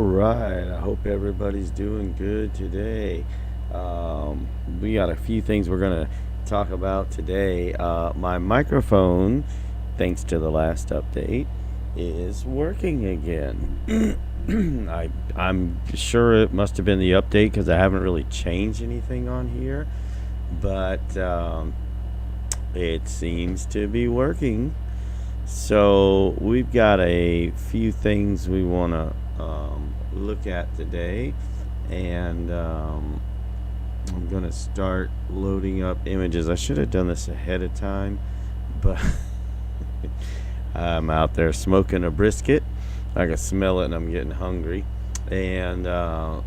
Alright, I hope everybody's doing good today. We got a few things we're going to talk about today. My microphone, thanks to the last update, is working again. I'm sure it must have been the update because I haven't really changed anything on here, but it seems to be working. So we've got a few things we want to look at today, and I'm going to start loading up images. I should have done this ahead of time, but I'm out there smoking a brisket. I can smell it and I'm getting hungry, and I've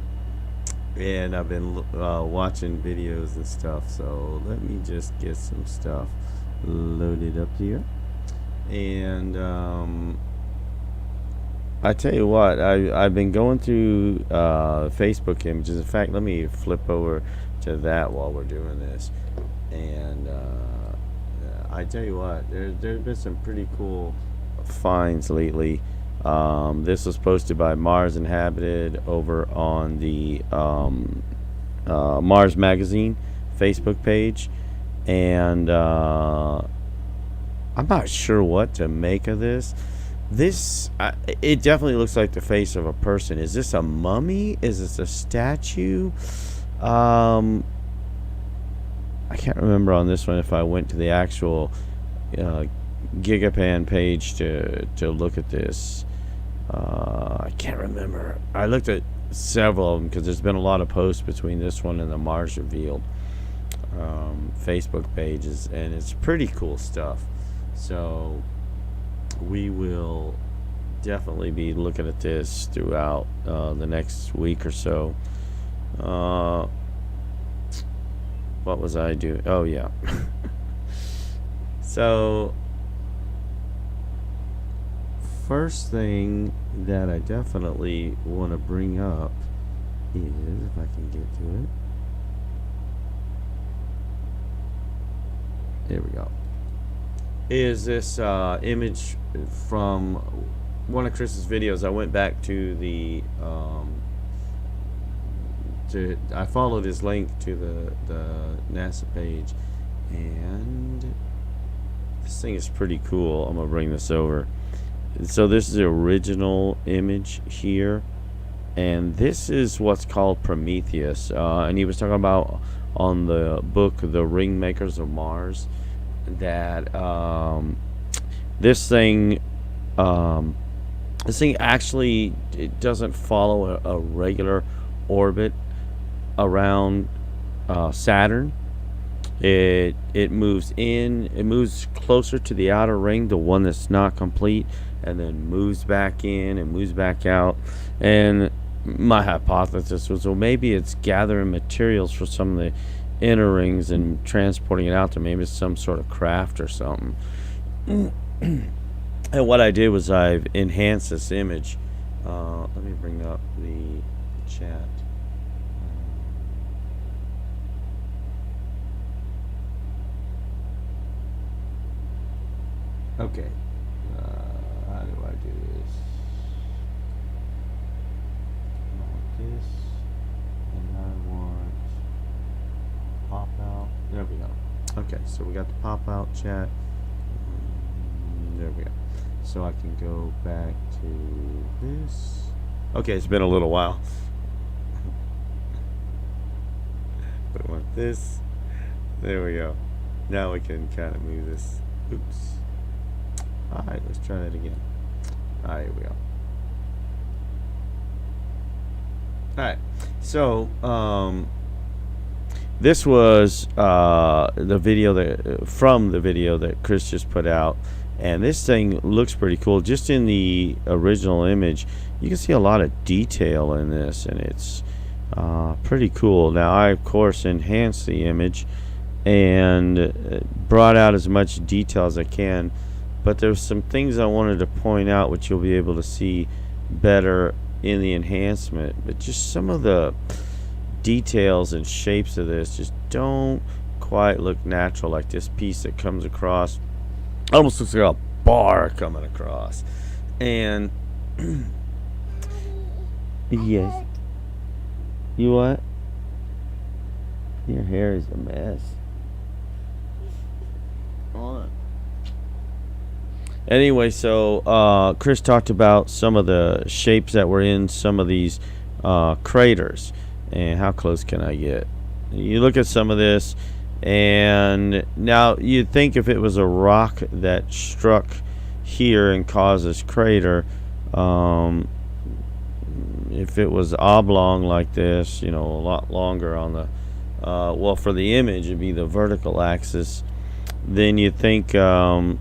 been watching videos and stuff, so let me just get some stuff loaded up here. And I tell you what, I've been going through Facebook images. In fact, let me flip over to that while we're doing this. And I tell you what, there's been some pretty cool finds lately. This was posted by Mars Inhabited over on the Mars Magazine Facebook page, and I'm not sure what to make of this. It definitely looks like the face of a person. Is this a mummy? Is this a statue? I can't remember on this one if I went to the actual Gigapan page to look at this. I can't remember. I looked at several of them because there's been a lot of posts between this one and the Mars Revealed Facebook pages, and it's pretty cool stuff. So we will definitely be looking at this throughout the next week or so. What was I doing? Oh yeah. So first thing that I definitely want to bring up is, if I can get to it, there we go, is this image from one of Chris's videos. I went back to the I followed his link to the NASA page, and this thing is pretty cool. I'm gonna bring this over. So this is the original image here, and this is what's called Prometheus, and he was talking about on the book The Ring Makers of Mars that this thing actually, it doesn't follow a regular orbit around Saturn. It moves closer to the outer ring, the one that's not complete, and then moves back in and moves back out. And my hypothesis was, well, maybe it's gathering materials for some of the inner rings and transporting it out there. Maybe it's some sort of craft or something. And what I did was I've enhanced this image. Let me bring up the chat. Okay. How do I do this? I want this, and I want pop out. There we go. Okay, so we got the pop out chat. There we go. So I can go back to this. Okay, it's been a little while. But I want this. There we go. Now we can kind of move this. Oops. Alright, let's try that again. Alright, here we go. Alright, so this was the video that Chris just put out, and this thing looks pretty cool. Just in the original image, you can see a lot of detail in this, and it's pretty cool. Now, I of course enhanced the image and brought out as much detail as I can, but there's some things I wanted to point out which you'll be able to see better in the enhancement. But just some of the details and shapes of this just don't quite look natural, like this piece that comes across almost looks like a bar coming across. And Yes. You what? Your hair is a mess. Hold on. Anyway, so Chris talked about some of the shapes that were in some of these craters. And how close can I get? You look at some of this, and now you'd think if it was a rock that struck here and caused this crater, if it was oblong like this, a lot longer on the, well, for the image, it'd be the vertical axis, then you think, wouldn't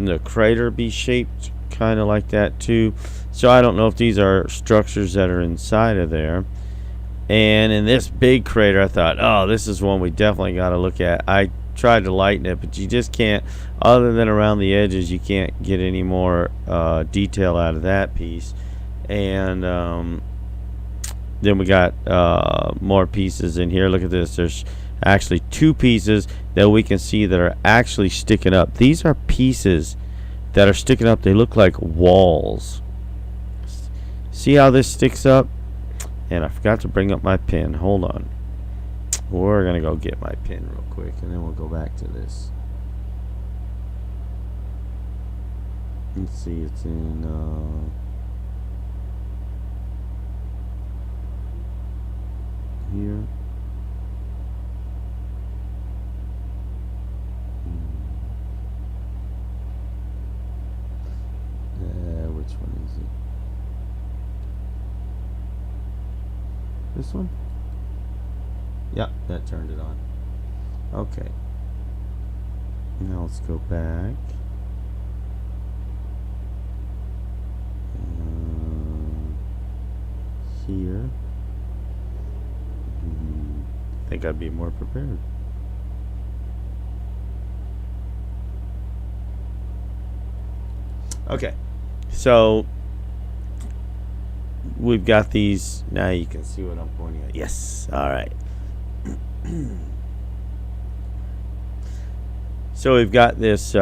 the crater be shaped kind of like that too? So I don't know if these are structures that are inside of there. And in this big crater, I thought, oh, this is one we definitely got to look at. I tried to lighten it, but you just can't, other than around the edges, you can't get any more detail out of that piece. And then we got more pieces in here. Look at this. There's actually two pieces that we can see that are actually sticking up. These are pieces that are sticking up. They look like walls. See how this sticks up? And I forgot to bring up my pen. Hold on. We're going to go get my pen real quick, and then we'll go back to this. Let's see. It's in... here. Which one is it? This one? Yeah, that turned it on. Okay. Now let's go back. Here. I think I'd be more prepared. Okay, so we've got these. Now you can see what I'm pointing at. Yes, all right. So we've got this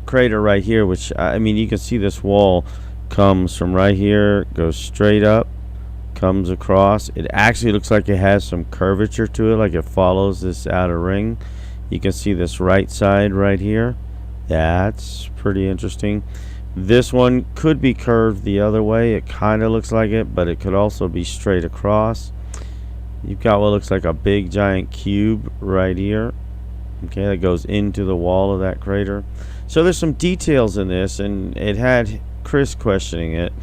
crater right here, which, I mean, you can see this wall comes from right here, goes straight up, comes across. It actually looks like it has some curvature to it, like it follows this outer ring. You can see this right side right here. That's pretty interesting. This one could be curved the other way. It kind of looks like it, but it could also be straight across. You've got what looks like a big giant cube right here. Okay, that goes into the wall of that crater. So there's some details in this, and it had Chris questioning it,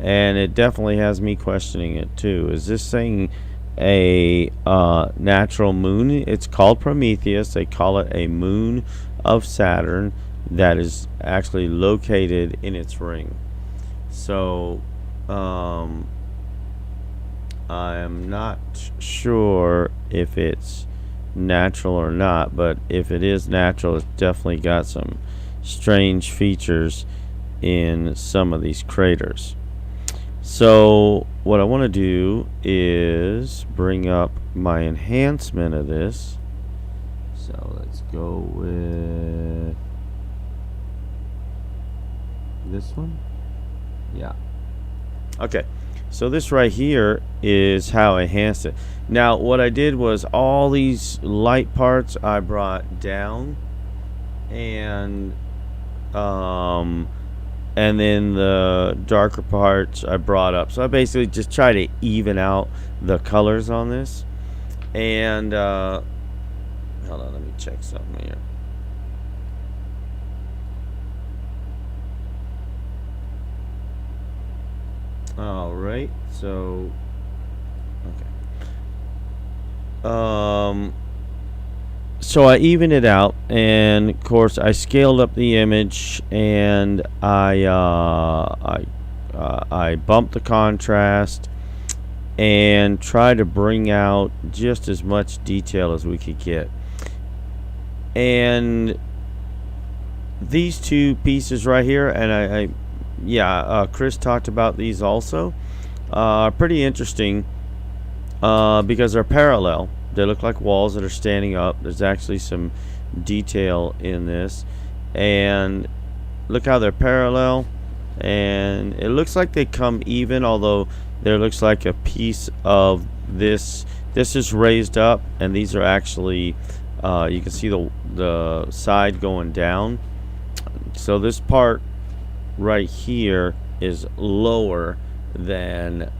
and it definitely has me questioning it too. Is this thing a natural moon? It's called Prometheus. They call it a moon of Saturn that is actually located in its ring. So I am not sure if it's natural or not, but if it is natural, it's definitely got some strange features in some of these craters. So what I want to do is bring up my enhancement of this. So let's go with this one. Yeah. Okay. So this right here is how I enhanced it. Now what I did was all these light parts I brought down, and then the darker parts I brought up. So I basically just try to even out the colors on this. And hold on, let me check something here. All right, so okay. So I evened it out, and of course I scaled up the image, and I bumped the contrast and tried to bring out just as much detail as we could get. And these two pieces right here, and Chris talked about these also, are pretty interesting because they're parallel. They look like walls that are standing up. There's actually some detail in this, and look how they're parallel, and it looks like they come even, although there looks like a piece of this is raised up, and these are actually you can see the side going down. So this part right here is lower than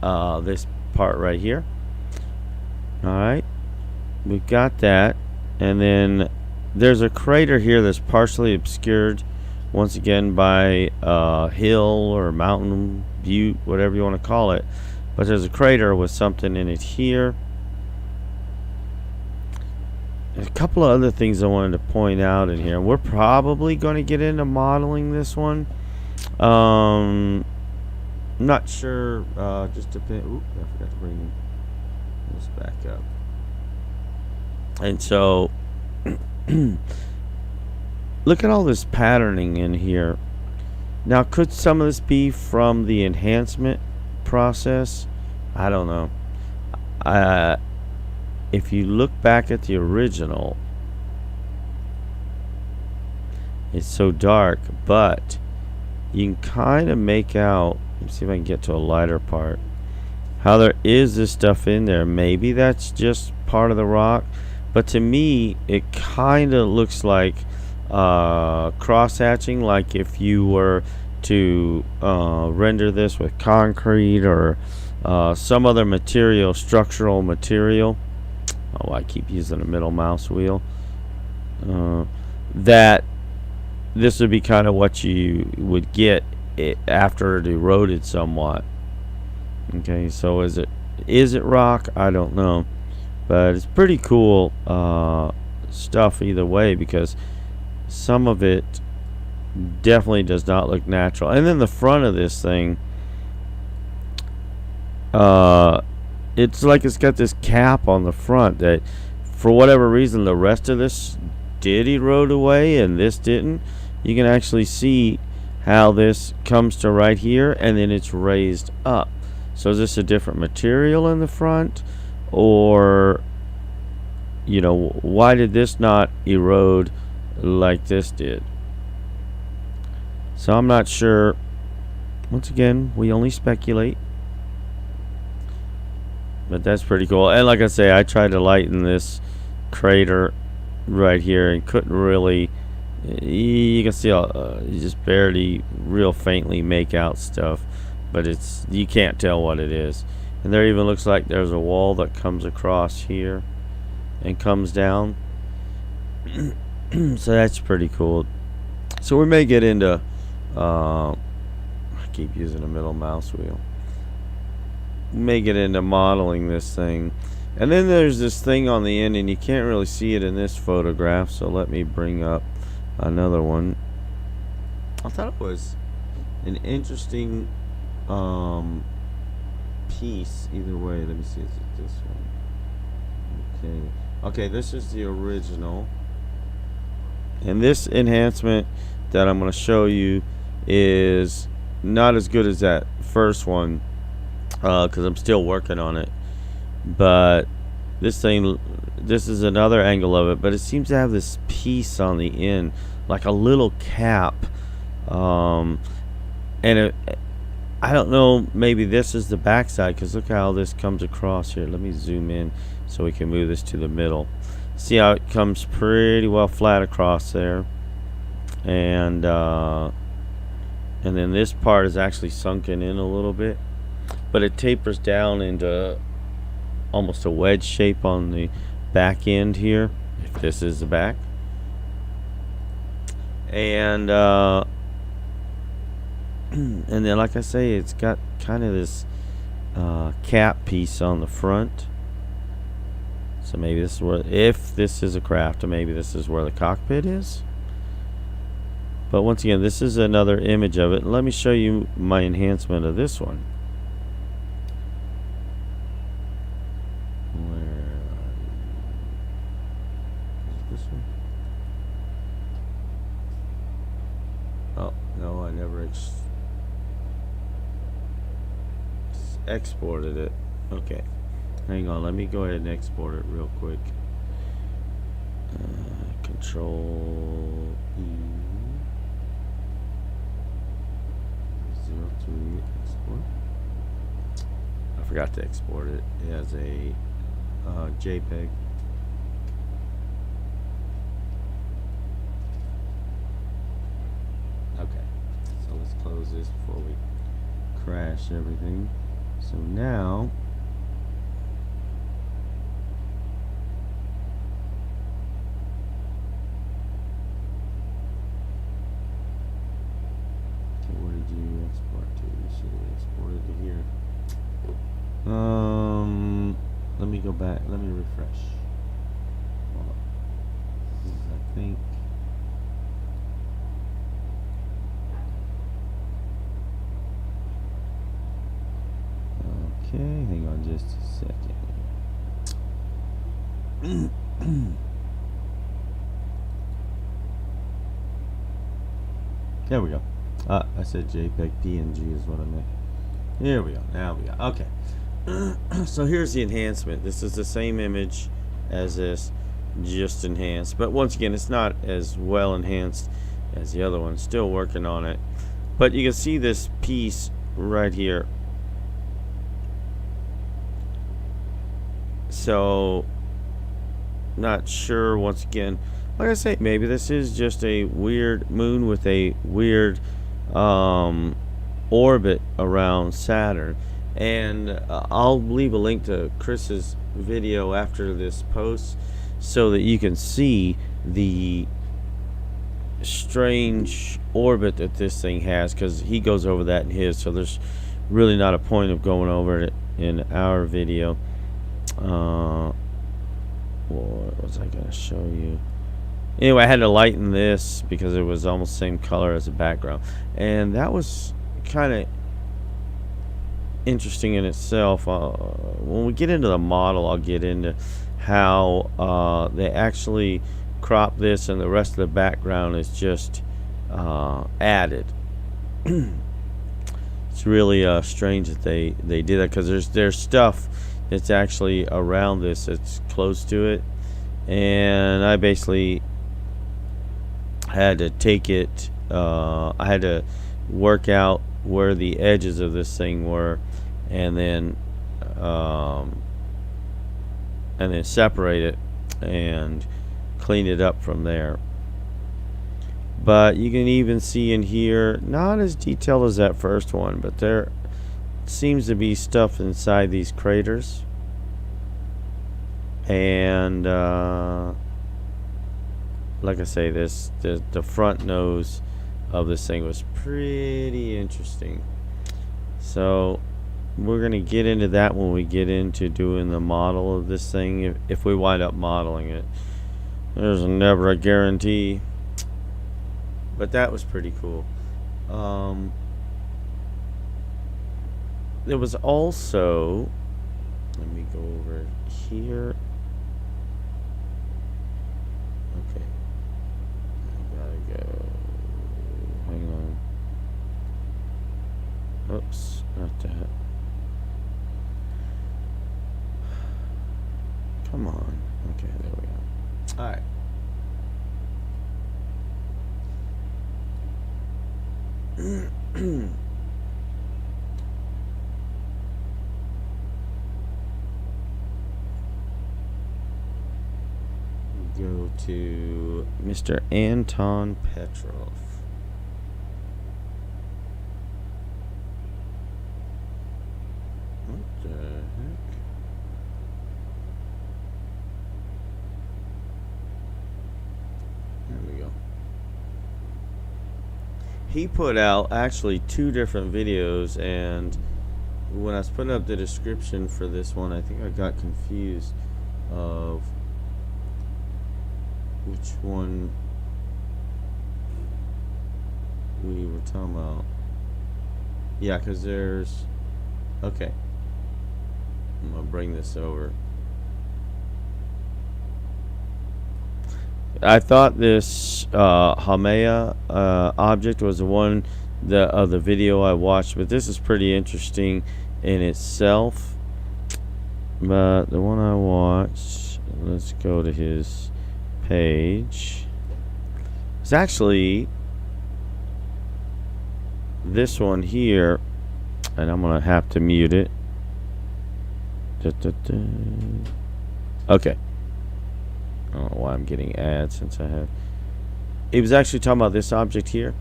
this part right here. All right, we've got that, and then there's a crater here that's partially obscured once again by hill or mountain, butte, whatever you want to call it, but there's a crater with something in it here. There's a couple of other things I wanted to point out in here. We're probably going to get into modeling this one. I'm not sure. Just depend. Oop, I forgot to bring this back up. And so, look at all this patterning in here. Now, could some of this be from the enhancement process? I don't know. If you look back at the original, it's so dark, but you can kind of make out, let's see if I can get to a lighter part, how there is this stuff in there. Maybe that's just part of the rock, but to me it kind of looks like cross hatching, like if you were to render this with concrete or some other material, structural material. Oh, I keep using a middle mouse wheel. That this would be kind of what you would get after it eroded somewhat. Okay, so is it rock? I don't know, but it's pretty cool stuff either way, because some of it definitely does not look natural. And then the front of this thing, it's like it's got this cap on the front that for whatever reason the rest of this did erode away and this didn't. You can actually see how this comes to right here and then it's raised up. So is this a different material in the front, or you know, why did this not erode like this did? So I'm not sure. Once again, we only speculate. But that's pretty cool. And like I say, I tried to lighten this crater right here and couldn't really. You can see you just barely, real faintly make out stuff, but you can't tell what it is. And there even looks like there's a wall that comes across here and comes down. So that's pretty cool. So we may get into I keep using a middle mouse wheel. We may get into modeling this thing. And then there's this thing on the end, and you can't really see it in this photograph, so let me bring up another one. I thought it was an interesting piece either way. Let me see, is it this one? Okay, this is the original, and this enhancement that I'm going to show you is not as good as that first one, because I'm still working on it. But this is another angle of it, but it seems to have this piece on the end, like a little cap, and I don't know, maybe this is the backside, because look how this comes across here. Let me zoom in so we can move this to the middle. See how it comes pretty well flat across there, and then this part is actually sunken in a little bit, but it tapers down into almost a wedge shape on the back end here, if this is the back. And and then, like I say, it's got kind of this cap piece on the front. So maybe this is where, if this is a craft, or maybe this is where the cockpit is. But once again, this is another image of it. Let me show you my enhancement of this one. Exported it. Okay, hang on, let me go ahead and export it real quick. Control E, Z, 03 export. I forgot to export it as a JPEG. Okay, so let's close this before we crash everything. So now where did you export to? You should have exported to here. Let me go back. Let me refresh. Hold on. I think. Okay, hang on just a second. There we go. I said JPEG, PNG is what I meant. Here we go. Now we go. Okay. So here's the enhancement. This is the same image as this, just enhanced. But once again, it's not as well enhanced as the other one. Still working on it. But you can see this piece right here. So, not sure, once again. Like I say, maybe this is just a weird moon with a weird orbit around Saturn. And I'll leave a link to Chris's video after this post so that you can see the strange orbit that this thing has, because he goes over that in his, so there's really not a point of going over it in our video. What was I going to show you? Anyway, I had to lighten this because it was almost the same color as the background, and that was kind of interesting in itself. When we get into the model, I'll get into how they actually crop this, and the rest of the background is just added. It's really strange that they did that, because there's stuff that's actually around this that's close to it, and I basically had to take it. I had to work out where the edges of this thing were, and then separate it and clean it up from there. But you can even see in here, not as detailed as that first one, but there seems to be stuff inside these craters. And like I say, the front nose of this thing was pretty interesting. So we're gonna get into that when we get into doing the model of this thing, if we wind up modeling it. There's never a guarantee, but that was pretty cool. There was also, let me go over here. Okay, I gotta go. Hang on. Oops, not that. Come on. Okay, there we go. All right. Go to Mr. Anton Petrov. What the heck? There we go. He put out actually 2 different videos, and when I was putting up the description for this one, I think I got confused of which one we were talking about. Yeah, because there's... Okay. I'm going to bring this over. I thought this Haumea object was the one of the video I watched, but this is pretty interesting in itself. But the one I watched, let's go to his page. It's actually this one here, and I'm gonna have to mute it. Okay. I don't know why I'm getting ads since I have. It was actually talking about this object here,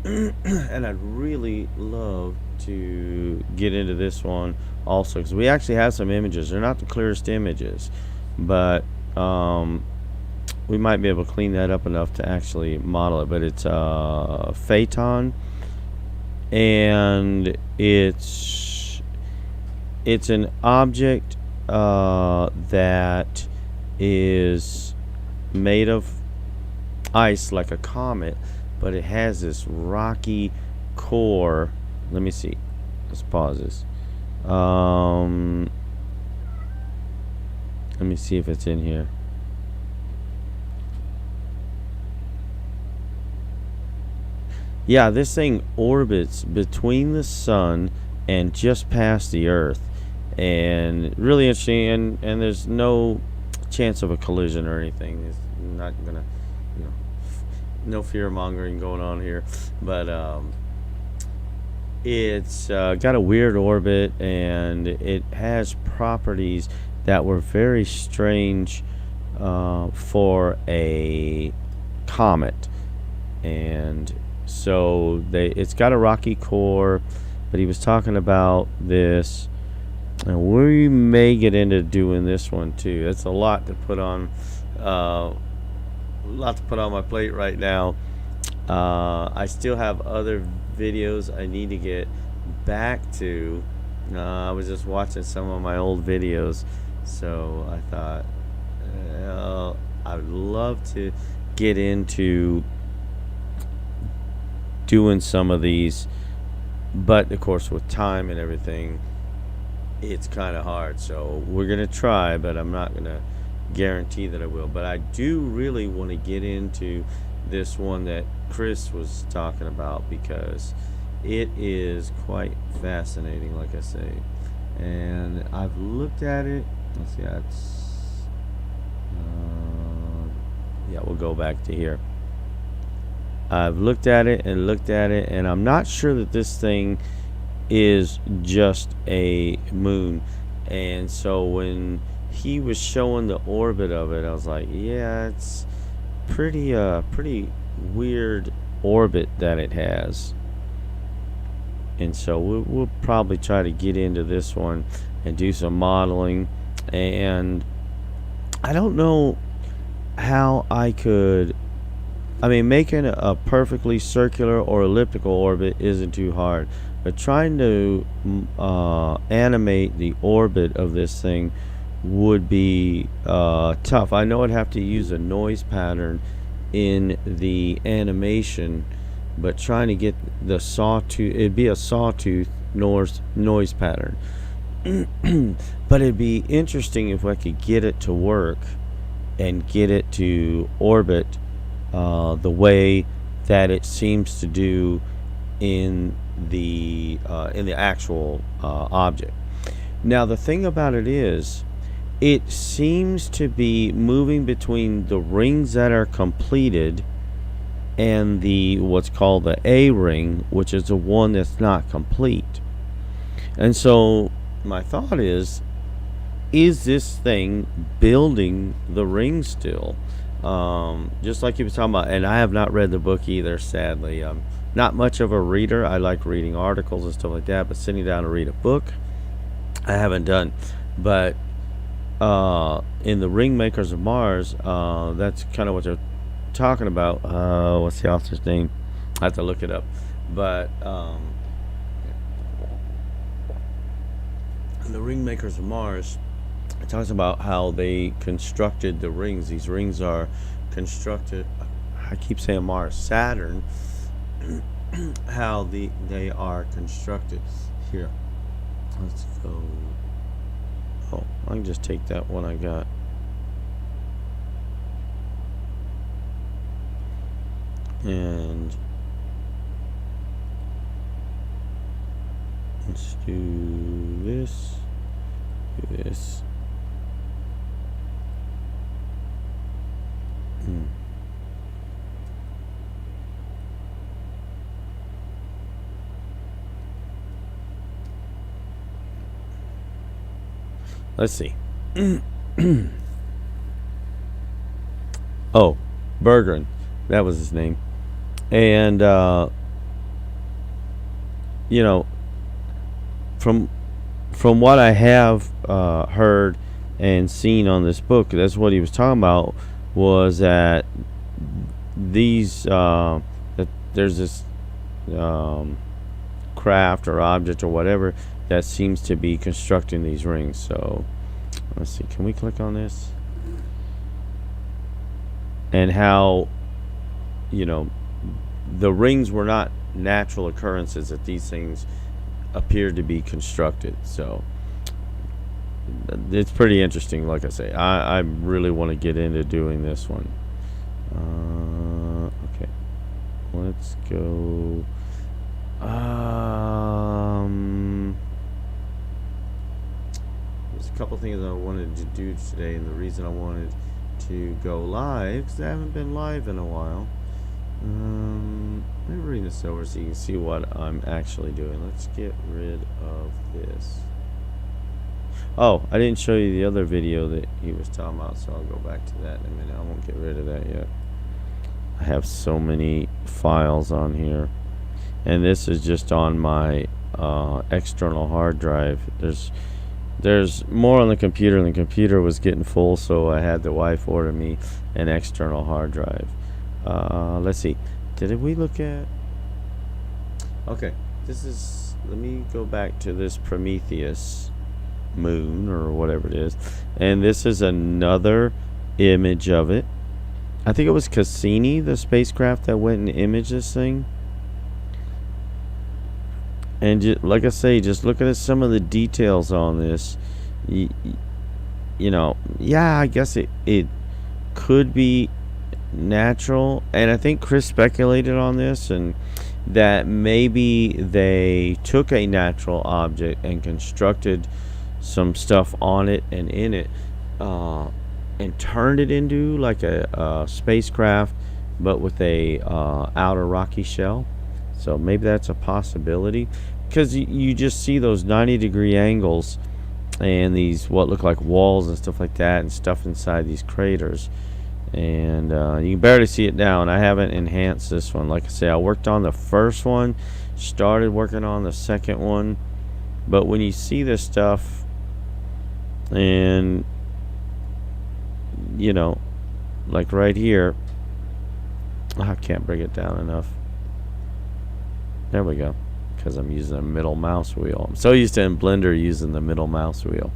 and I'd really love to get into this one also, because we actually have some images. They're not the clearest images, but we might be able to clean that up enough to actually model it. But it's Phaeton, and it's an object that is made of ice like a comet, but it has this rocky core. Let me see. Let's pause this. Let me see if it's in here. Yeah, this thing orbits between the sun and just past the Earth, and really interesting. And there's no chance of a collision or anything. It's not gonna, no fear mongering going on here, but it's got a weird orbit, and it has properties that were very strange for a comet. And so it's got a rocky core, but he was talking about this, and we may get into doing this one too. That's a lot to put on my plate right now. I still have other videos I need to get back to. I was just watching some of my old videos, so I thought I would love to get into doing some of these, but of course with time and everything, it's kind of hard. So we're gonna try, but I'm not gonna guarantee that I will. But I do really want to get into this one that Chris was talking about, because it is quite fascinating, like I say. And I've looked at it. Let's see, yeah, we'll go back to here. I've looked at it, and I'm not sure that this thing is just a moon. And so when he was showing the orbit of it, I was like, yeah, it's pretty weird orbit that it has. And so we'll probably try to get into this one and do some modeling. And I don't know how I could, making a perfectly circular or elliptical orbit isn't too hard, but trying to animate the orbit of this thing would be tough. I know I'd have to use a noise pattern in the animation, but trying to get the sawtooth, it'd be a sawtooth noise pattern. But it'd be interesting if I could get it to work and get it to orbit the way that it seems to do in the actual object. Now the thing about it is, it seems to be moving between the rings that are completed and the what's called the A ring, which is the one that's not complete. And so my thought is this thing building the ring still? Just like he was talking about, and I have not read the book either, sadly. I'm not much of a reader. I like reading articles and stuff like that, but sitting down to read a book, I haven't done. But in the Ring Makers of Mars, that's kind of what they're talking about. What's the author's name? I have to look it up. But in the Ring Makers of Mars, it talks about how they constructed the rings. These rings are constructed, I keep saying Mars, Saturn, how they are constructed. Here, let's go. Oh, I can just take that one I got. And let's do this. Do this. let's see. Oh, Bergeron, that was his name. And you know, from what I have heard and seen on this book, that's what he was talking about, was that these that there's this craft or object or whatever that seems to be constructing these rings. So let's see, can we click on this? And how, the rings were not natural occurrences, that these things appeared to be constructed. So it's pretty interesting. Like I say, I really want to get into doing this one. Okay, let's go. There's a couple things I wanted to do today, and the reason I wanted to go live, because I haven't been live in a while. Let me bring this over so you can see what I'm actually doing. Let's get rid of this. Oh, I didn't show you the other video that he was talking about, so I'll go back to that in a minute. I won't get rid of that yet. I have so many files on here, and this is just on my external hard drive. There's more on the computer, and the computer was getting full, so I had the wife order me an external hard drive. Let's see. Did we look at... Okay, let me go back to this Prometheus Moon, or whatever it is. And this is another image of it. I think it was Cassini, the spacecraft, that went and imaged this thing. And like I say, just looking at some of the details on this, yeah, I guess it could be natural. And I think Chris speculated on this, and that maybe they took a natural object and constructed some stuff on it and in it, and turned it into like a spacecraft, but with a outer rocky shell. So maybe that's a possibility, because you just see those 90-degree angles and these what look like walls and stuff like that, and stuff inside these craters. And you can barely see it now, and I haven't enhanced this one. Like I say, I worked on the first one, started working on the second one, but when you see this stuff, and like right here, I can't bring it down enough. There we go, because I'm using a middle mouse wheel. I'm so used to in Blender using the middle mouse wheel.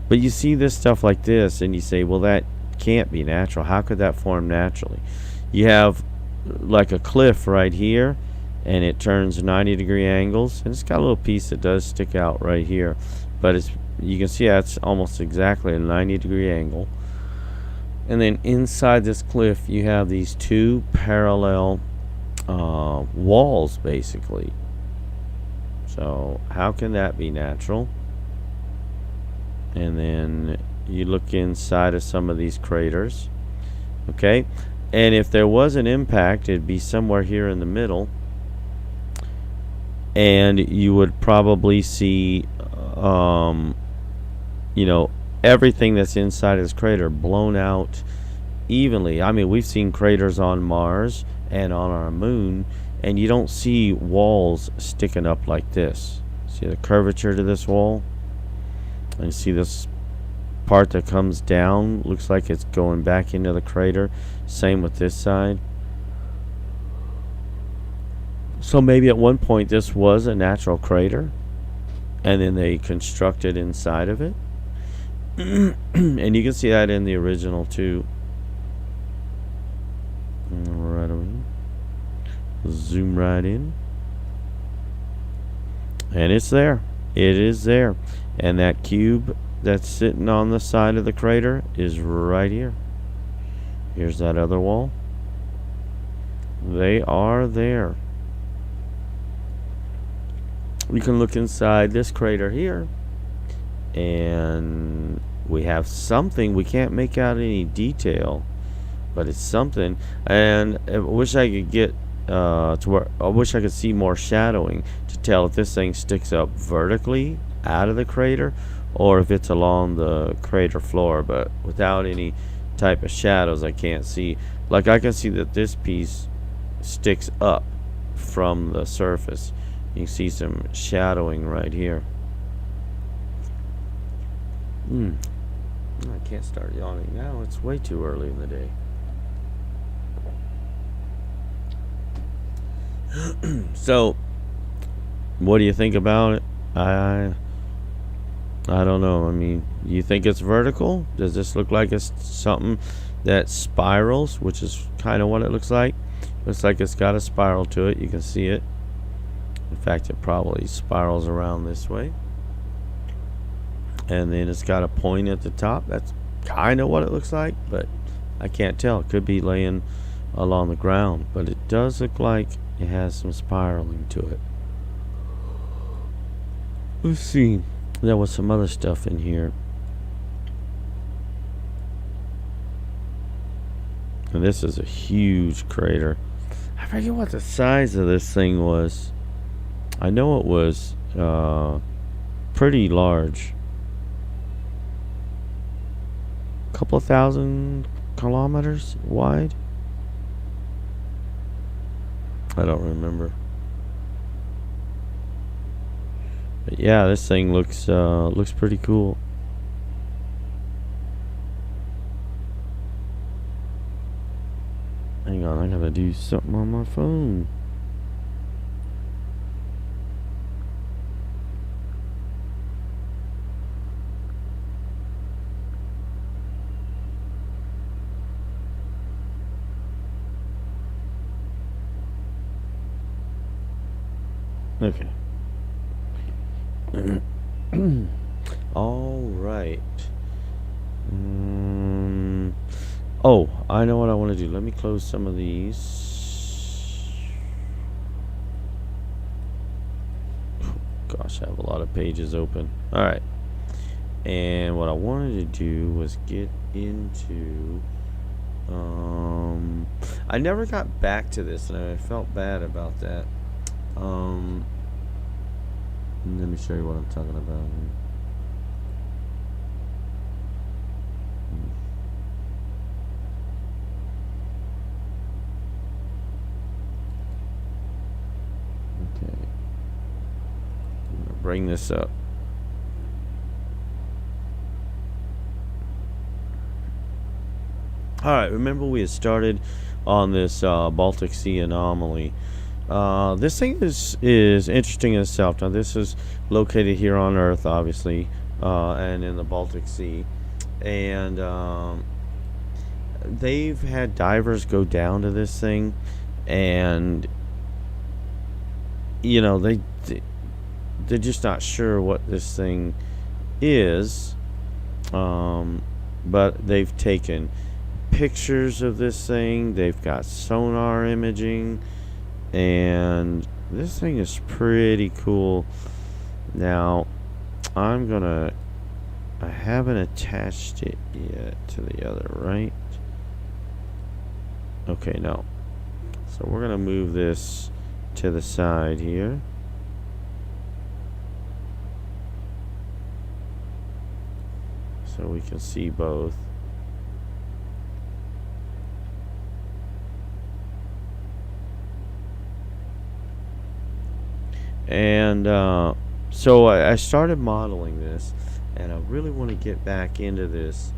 But you see this stuff like this, and you say, well, that can't be natural. How could that form naturally? You have like a cliff right here, and it turns 90-degree angles, and it's got a little piece that does stick out right here, but you can see that's almost exactly a 90-degree angle. And then inside this cliff, you have these two parallel walls, basically. So how can that be natural? And then you look inside of some of these craters, okay, and if there was an impact, it'd be somewhere here in the middle, and you would probably see everything that's inside of this crater blown out evenly. I mean, we've seen craters on Mars and on our moon, and you don't see walls sticking up like this. See the curvature to this wall? And you see this part that comes down, looks like it's going back into the crater. Same with this side. So maybe at one point this was a natural crater, and then they constructed inside of it. And you can see that in the original too. Right over here. Zoom right in, and it's there. It is there. And that cube that's sitting on the side of the crater is right here. Here's that other wall. They are there. We can look inside this crater here, and we have something. We can't make out any detail, but it's something. And I wish I could get to where I wish I could see more shadowing to tell if this thing sticks up vertically out of the crater, or if it's along the crater floor, but without any type of shadows I can't see. Like I can see that this piece sticks up from the surface. You can see some shadowing right here. I can't start yawning now. It's way too early in the day. So, what do you think about it? I don't know. I mean, you think it's vertical? Does this look like it's something that spirals, which is kind of what it looks like? Looks like it's got a spiral to it. You can see it. In fact, it probably spirals around this way. And then it's got a point at the top. That's kind of what it looks like, but I can't tell. It could be laying along the ground, but it does look like it has some spiraling to it. Let's see. There was some other stuff in here. And this is a huge crater. I forget what the size of this thing was. I know it was pretty large. A couple of 1,000 kilometers wide. I don't remember. But yeah, this thing looks pretty cool. Hang on, I gotta do something on my phone. Okay. All right. Oh, I know what I want to do. Let me close some of these. Gosh, I have a lot of pages open. All right. And what I wanted to do was get into... I never got back to this, and I felt bad about that. Let me show you what I'm talking about here. Okay. I'm gonna bring this up. Alright, remember we had started on this Baltic Sea anomaly. This thing is interesting in itself. Now, this is located here on Earth, obviously, and in the Baltic Sea. And they've had divers go down to this thing, and you know they're just not sure what this thing is. But they've taken pictures of this thing. They've got sonar imaging. And this thing is pretty cool. Now, I haven't attached it yet to the other, right? Okay, no. So we're going to move this to the side here. So we can see both. And so I started modeling this, and I really want to get back into this.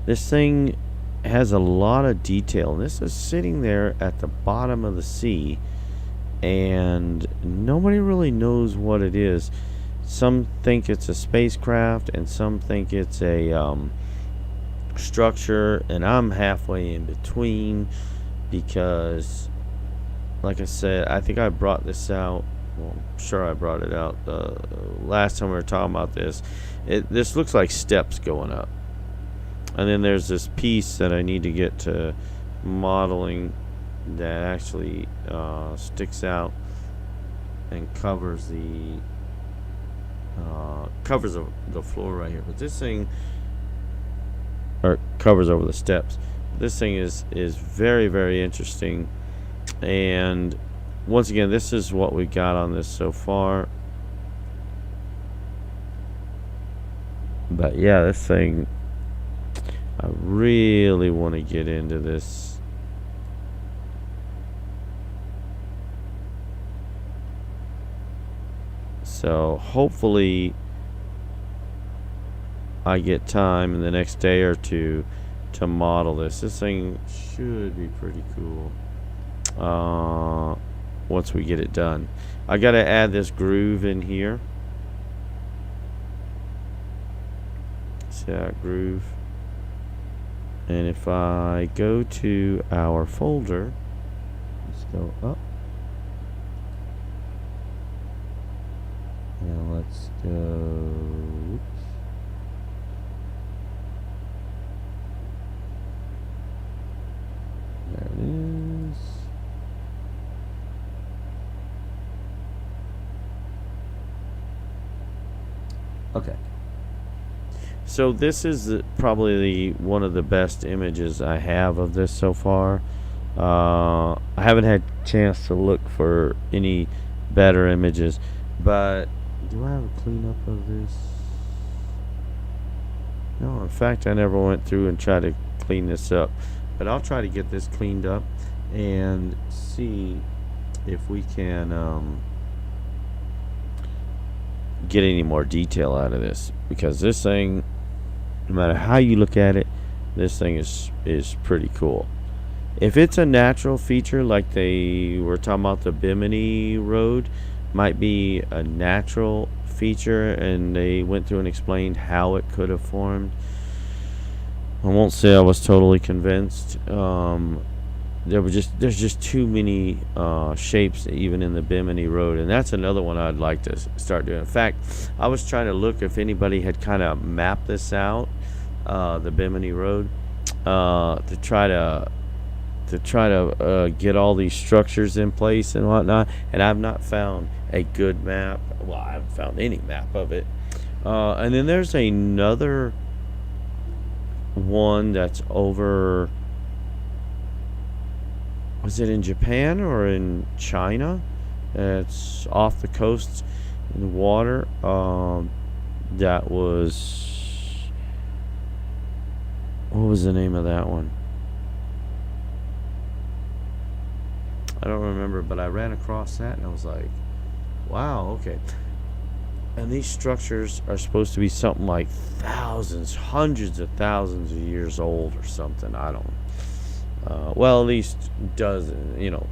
This thing has a lot of detail. This is sitting there at the bottom of the sea, and nobody really knows what it is. Some think it's a spacecraft, and some think it's a structure, and I'm halfway in between because, like I said, I think I brought this out. Well, I'm sure I brought it out last time we were talking about this. This looks like steps going up. And then there's this piece that I need to get to modeling that actually sticks out and covers the floor right here. But this thing, or covers over the steps. This thing is very, very interesting. And once again, this is what we got on this so far. But yeah, this thing, I really want to get into this. So hopefully I get time in the next day or two to model this. This thing should be pretty cool once we get it done. I got to add this groove in here. See that groove? And if I go to our folder, let's go up. Now let's go. Oops. There it is. Okay. So this is probably one of the best images I have of this so far. I haven't had a chance to look for any better images, but do I have a cleanup of this? No, in fact, I never went through and tried to clean this up, but I'll try to get this cleaned up and see if we can get any more detail out of this, because this thing, no matter how you look at it, this thing is pretty cool. If it's a natural feature like they were talking about, the Bimini Road might be a natural feature and they went through and explained how it could have formed, I won't say I was totally convinced. There's just too many shapes even in the Bimini Road, and that's another one I'd like to start doing. In fact, I was trying to look if anybody had kind of mapped this out, the Bimini Road, to try to get all these structures in place and whatnot, and I've not found a good map. Well, I haven't found any map of it. And then there's another one that's over, was it in Japan or in China? It's off the coast in the water. That was, what was the name of that one? I don't remember, but I ran across that and I was like, wow, okay. And these structures are supposed to be something like thousands, hundreds of thousands of years old or something. I don't, well, at least dozens,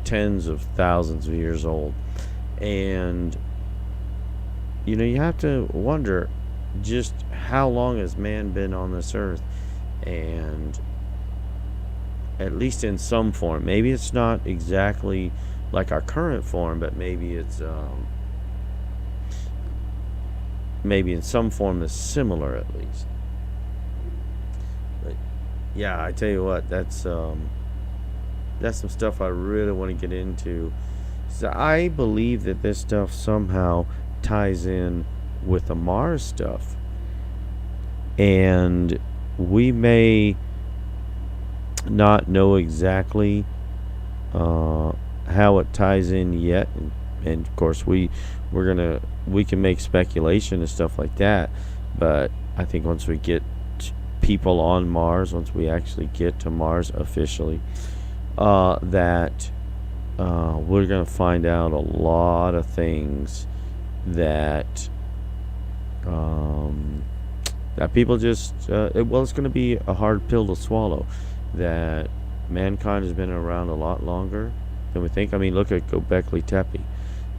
tens of thousands of years old. And, you have to wonder just how long has man been on this earth, and at least in some form. Maybe it's not exactly like our current form, but maybe it's maybe in some form that's similar at least. But yeah, I tell you what, that's some stuff I really want to get into. So I believe that this stuff somehow ties in with the Mars stuff, and we may not know exactly how it ties in yet, and of course we can make speculation and stuff like that, but I think once we get people on Mars, once we actually get to Mars officially, that we're gonna find out a lot of things that that people just it's gonna be a hard pill to swallow, that mankind has been around a lot longer than we think. I mean, look at Göbekli Tepe.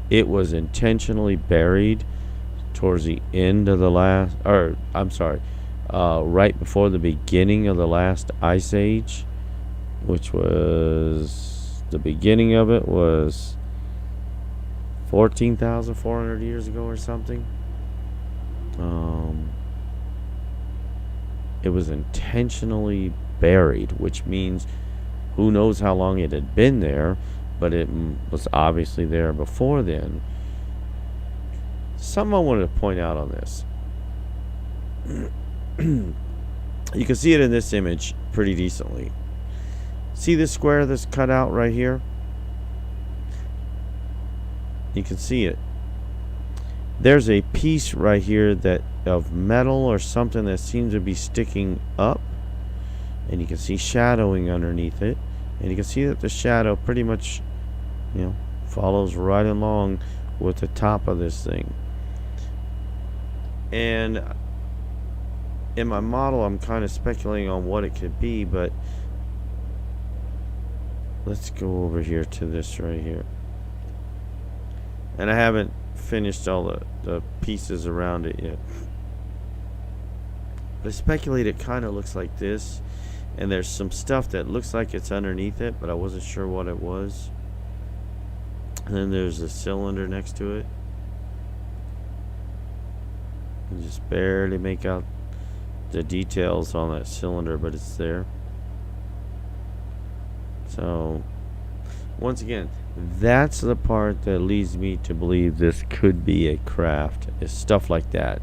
It was intentionally buried towards the end of the last, or I'm sorry, right before the beginning of the last ice age, which was, the beginning of it was 14,400 years ago or something. It was intentionally buried, which means who knows how long it had been there, but it was obviously there before then. Something I wanted to point out on this. You can see it in this image pretty decently. See this square that's cut out right here? You can see it. there's a piece right here that of metal or something that seems to be sticking up, and you can see shadowing underneath it, and you can see that the shadow pretty much, you know, follows right along with the top of this thing. And in my model, I'm kind of speculating on what it could be, but let's go over here to this right here. And I haven't finished all the pieces around it yet. But I speculate it kind of looks like this, and there's some stuff that looks like it's underneath it, but I wasn't sure what it was. And then there's a cylinder next to it. You just barely make out the details on that cylinder, but it's there. So once again, that's the part that leads me to believe this could be a craft, is stuff like that.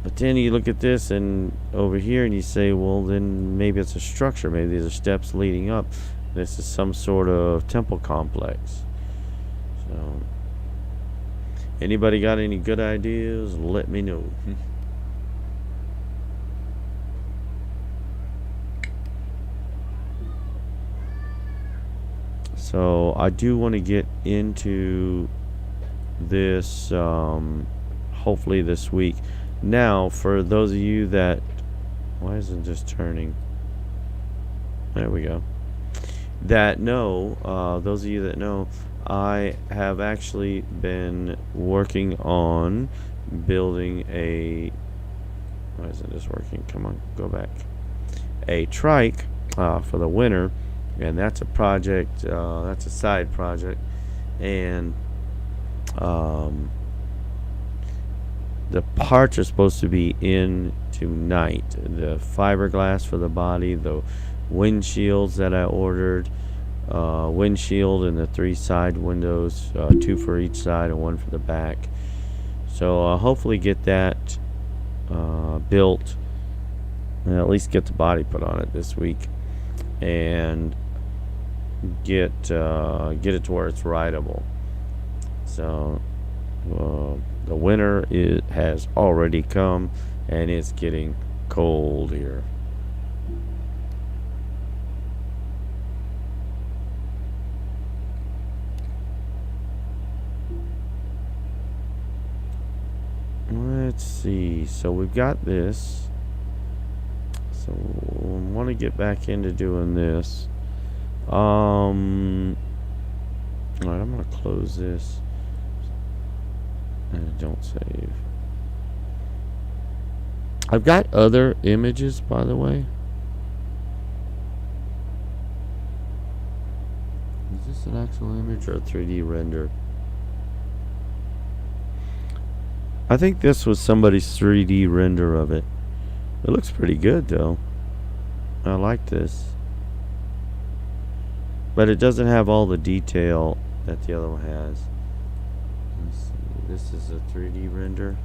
But then you look at this and over here and you say, well, then maybe it's a structure. Maybe these are steps leading up. This is some sort of temple complex. So anybody got any good ideas? Let me know. So I do want to get into this hopefully this week. Now, for those of you that, why isn't this turning? There we go. That know, those of you that know, I have actually been working on building a, why isn't this working? Come on, go back. A trike for the winter. And that's a project, that's a side project, and the parts are supposed to be in tonight. The fiberglass for the body, the windshields that I ordered, windshield and the 3 side windows, 2 for each side and 1 for the back. So I'll hopefully get that built, and at least get the body put on it this week, and get it to where it's rideable. So the winter has already come, and it's getting cold here. Let's see. So we've got this. So we want to get back into doing this. Alright, I'm gonna close this and don't save. I've got other images, by the way. Is this an actual image or a 3D render? I think this was somebody's 3D render of it. It looks pretty good though. I like this. But it doesn't have all the detail that the other one has. Let's see. This is a 3D render.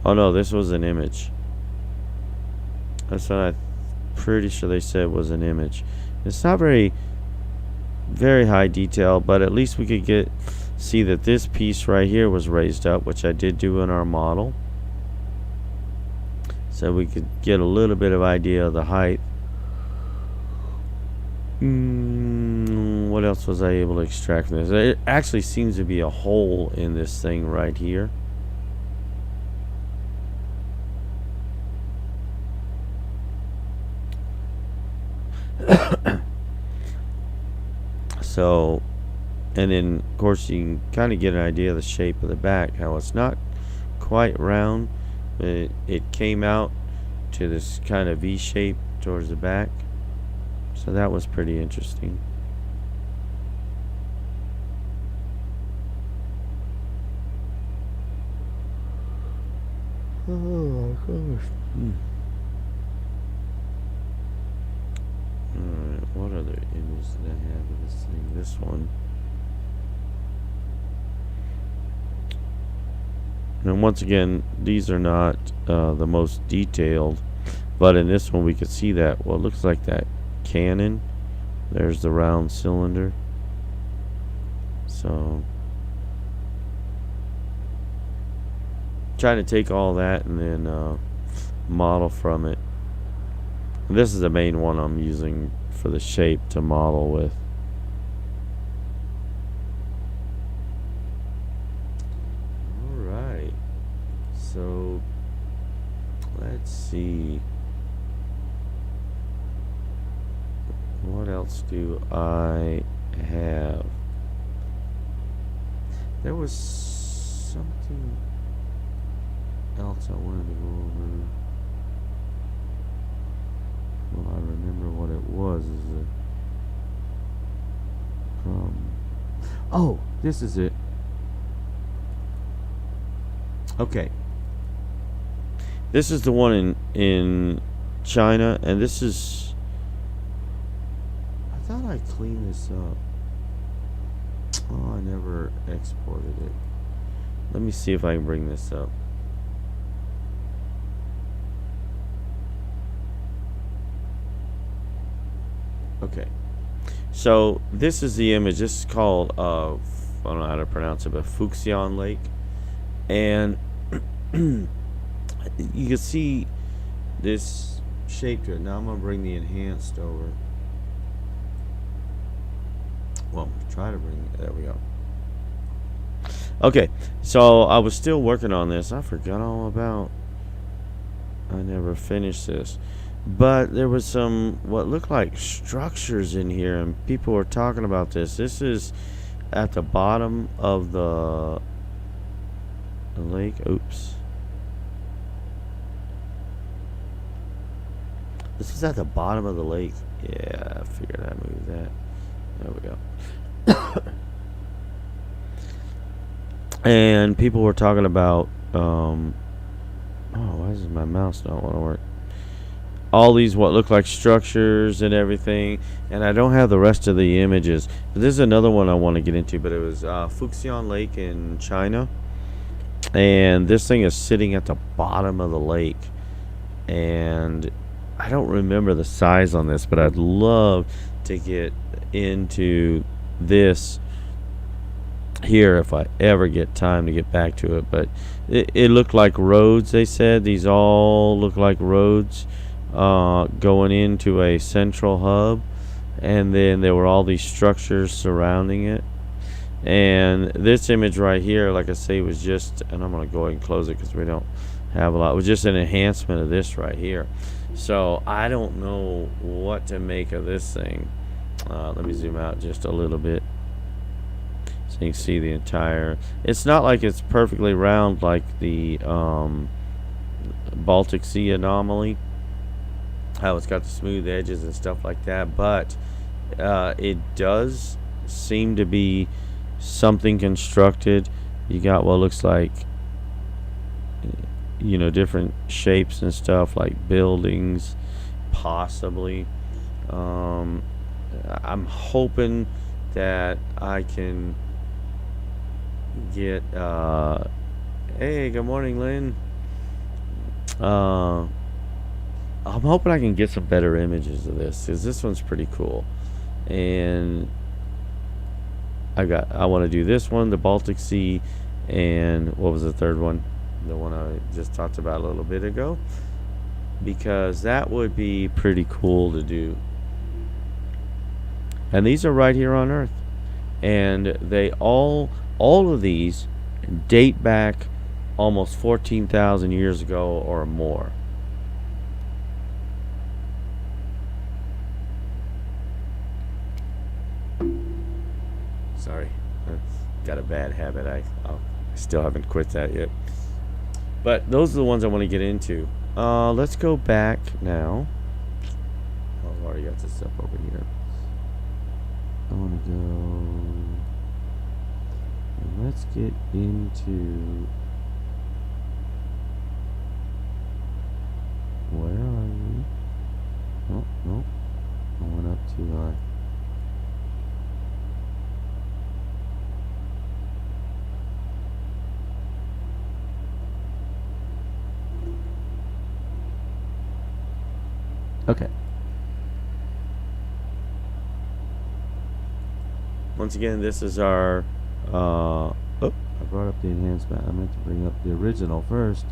Oh no, this was an image. That's what I'm pretty sure they said was an image. It's not very high detail, but at least we could see that this piece right here was raised up, which I did do in our model. So we could get a little bit of idea of the height. What else was I able to extract from this? It actually seems to be a hole in this thing right here. So, and then of course you can kind of get an idea of the shape of the back, how it's not quite round, but it came out to this kind of V shape towards the back. So that was pretty interesting. Oh my gosh. Alright, what other image did I have of this thing? This one. And once again, these are not the most detailed, but in this one we could see that, well, it looks like that cannon. There's the round cylinder. So trying to take all that and then model from it. This is the main one I'm using for the shape to model with. Alright, so let's see. What else do I have? There was something else I wanted to go over. Well, I remember what it was. Oh, this is it. Okay. This is the one in China, and this is. I thought I cleaned this up. Oh, I never exported it. Let me see if I can bring this up. Okay. So this is the image. This is called I don't know how to pronounce it, but Fuxian Lake. And you can see this shape to it. Now I'm gonna bring the enhanced over. Well, try to bring it. There we go. Okay, so I was still working on this. I forgot all about. I never finished this, but there was some what looked like structures in here, and people were talking about this. This is at the bottom of the lake. Oops. This is at the bottom of the lake. Yeah, I figured I'd move that. There we go. And people were talking about oh, why does my mouse not want to work? All these what look like structures and everything, and I don't have the rest of the images. But this is another one I want to get into, but it was Fuxian Lake in China, and this thing is sitting at the bottom of the lake, and I don't remember the size on this, but I'd love to get into this here if I ever get time to get back to it. But it looked like roads. They said these all look like roads going into a central hub, and then there were all these structures surrounding it. And this image right here, like I say, was just, and I'm gonna go ahead and close it because we don't have a lot, it was just an enhancement of this right here. So I don't know what to make of this thing. Let me zoom out just a little bit so you can see the entire. It's not like it's perfectly round like the Baltic Sea anomaly, how it's got the smooth edges and stuff like that, but it does seem to be something constructed. You got what looks like, you know, different shapes and stuff like buildings, possibly. I'm hoping that I can get hey, good morning, Lynn. I'm hoping I can get some better images of this, because this one's pretty cool. And I want to do this one, the Baltic Sea, and what was the third one? The one I just talked about a little bit ago, because that would be pretty cool to do. And these are right here on Earth, and they all of these date back almost 14,000 years ago or more. Sorry, got a bad habit. I still haven't quit that yet. But those are the ones I want to get into. Let's go back now. Oh, I've already got this stuff over here. I want to go. And let's get into. Where are you? Oh, no. I went up too high. Okay. Once again, this is our. Oh, I brought up the enhancement. I meant to bring up the original first.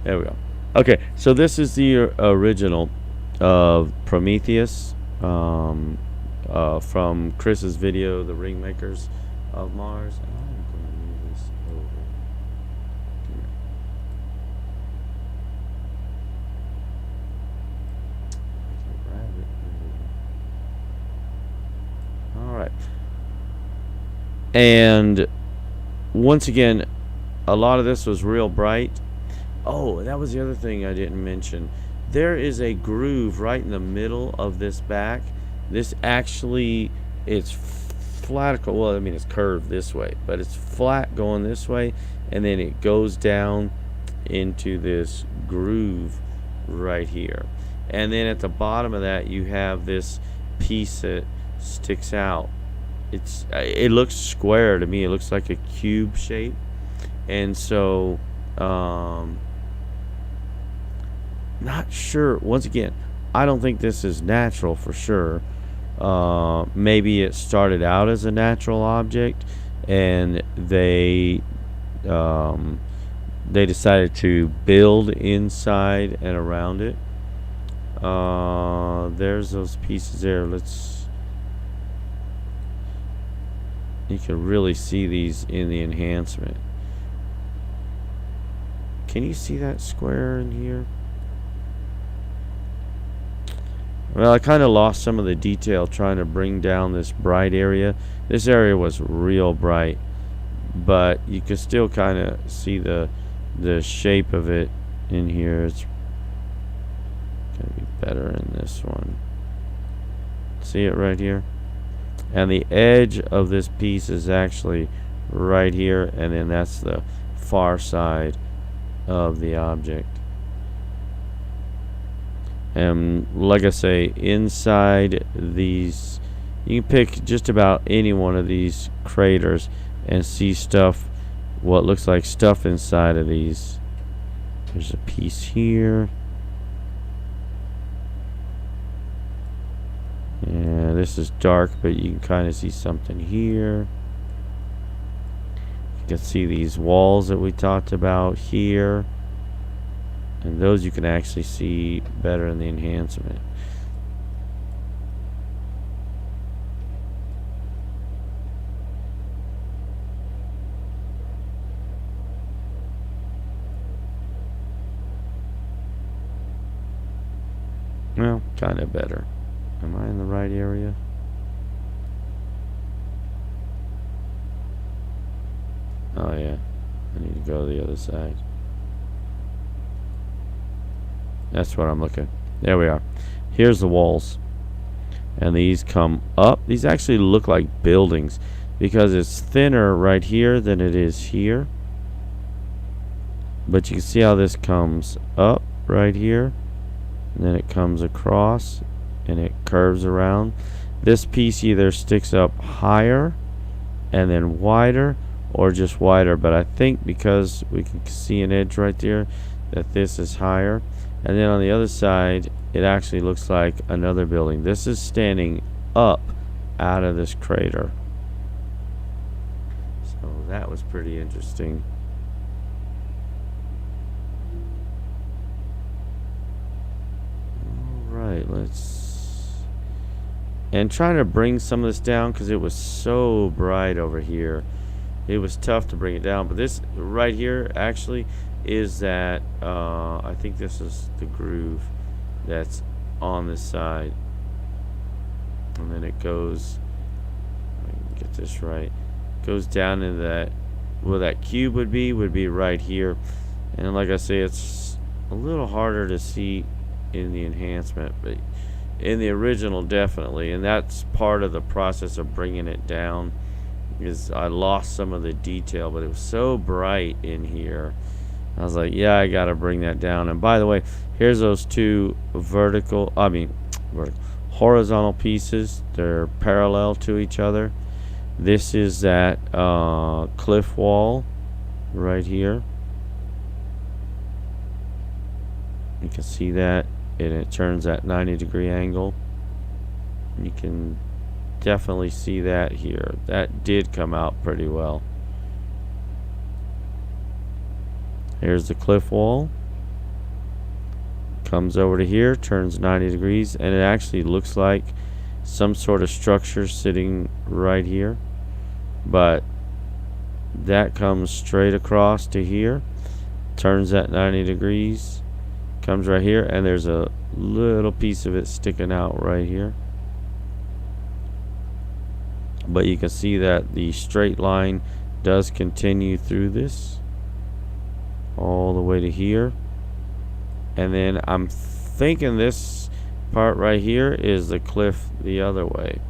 There we go. Okay, so this is the original of Prometheus from Chris's video, The Ringmakers of Mars. I'm going to move this over here. I can grab it. All right. And once again, a lot of this was real bright. Oh, that was the other thing I didn't mention. There is a groove right in the middle of this back. This actually, it's flat. Well, I mean, it's curved this way, but it's flat going this way, and then it goes down into this groove right here. And then at the bottom of that, you have this piece that sticks out. It looks square to me. It looks like a cube shape, and so not sure. Once again, I don't think this is natural for sure. Maybe it started out as a natural object, and they decided to build inside and around it. There's those pieces there. You can really see these in the enhancement. Can you see that square in here? Well, I kind of lost some of the detail trying to bring down this bright area. This area was real bright, but you can still kind of see the shape of it in here. It's gonna be better in this one. See it right here? And the edge of this piece is actually right here, and then that's the far side of the object. And like I say, inside these, you can pick just about any one of these craters and see stuff, what looks like stuff inside of these. There's a piece here. Yeah, this is dark, but you can kind of see something here. You can see these walls that we talked about here. And those you can actually see better in the enhancement. Well, kind of better. Am I in the right area? Oh yeah, I need to go to the other side. That's what I'm looking. There we are. Here's the walls. And these come up. These actually look like buildings because it's thinner right here than it is here. But you can see how this comes up right here. And then it comes across and it curves around. This piece either sticks up higher and then wider, or just wider. But I think because we can see an edge right there, that this is higher. And then on the other side, it actually looks like another building. This is standing up out of this crater. So that was pretty interesting. Alright, and trying to bring some of this down because it was so bright over here. It was tough to bring it down. But this right here actually is that I think this is the groove that's on this side, and then it goes, I can get this right, goes down into that, where that cube would be right here. And like I say, it's a little harder to see in the enhancement, but in the original definitely. And that's part of the process of bringing it down, is I lost some of the detail, but it was so bright in here. I was like, yeah, I gotta bring that down. And by the way, here's those two horizontal pieces. They're parallel to each other. This is that cliff wall right here. You can see that, and it turns at 90-degree angle. You can definitely see that here. That did come out pretty well. Here's the cliff wall. Comes over to here, turns 90 degrees, and it actually looks like some sort of structure sitting right here. But that comes straight across to here, turns at 90 degrees, comes right here, and there's a little piece of it sticking out right here. But you can see that the straight line does continue through this all the way to here. And then I'm thinking this part right here is the cliff the other way.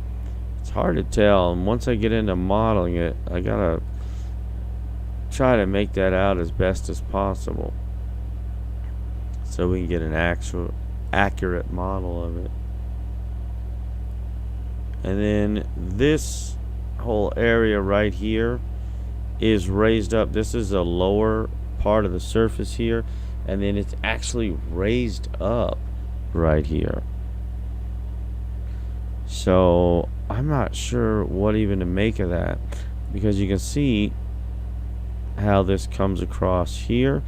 It's hard to tell, and once I get into modeling it, I gotta try to make that out as best as possible so we can get an actual accurate model of it. And then this whole area right here is raised up. This is a lower part of the surface here, and then it's actually raised up right here. So I'm not sure what even to make of that, because you can see how this comes across here.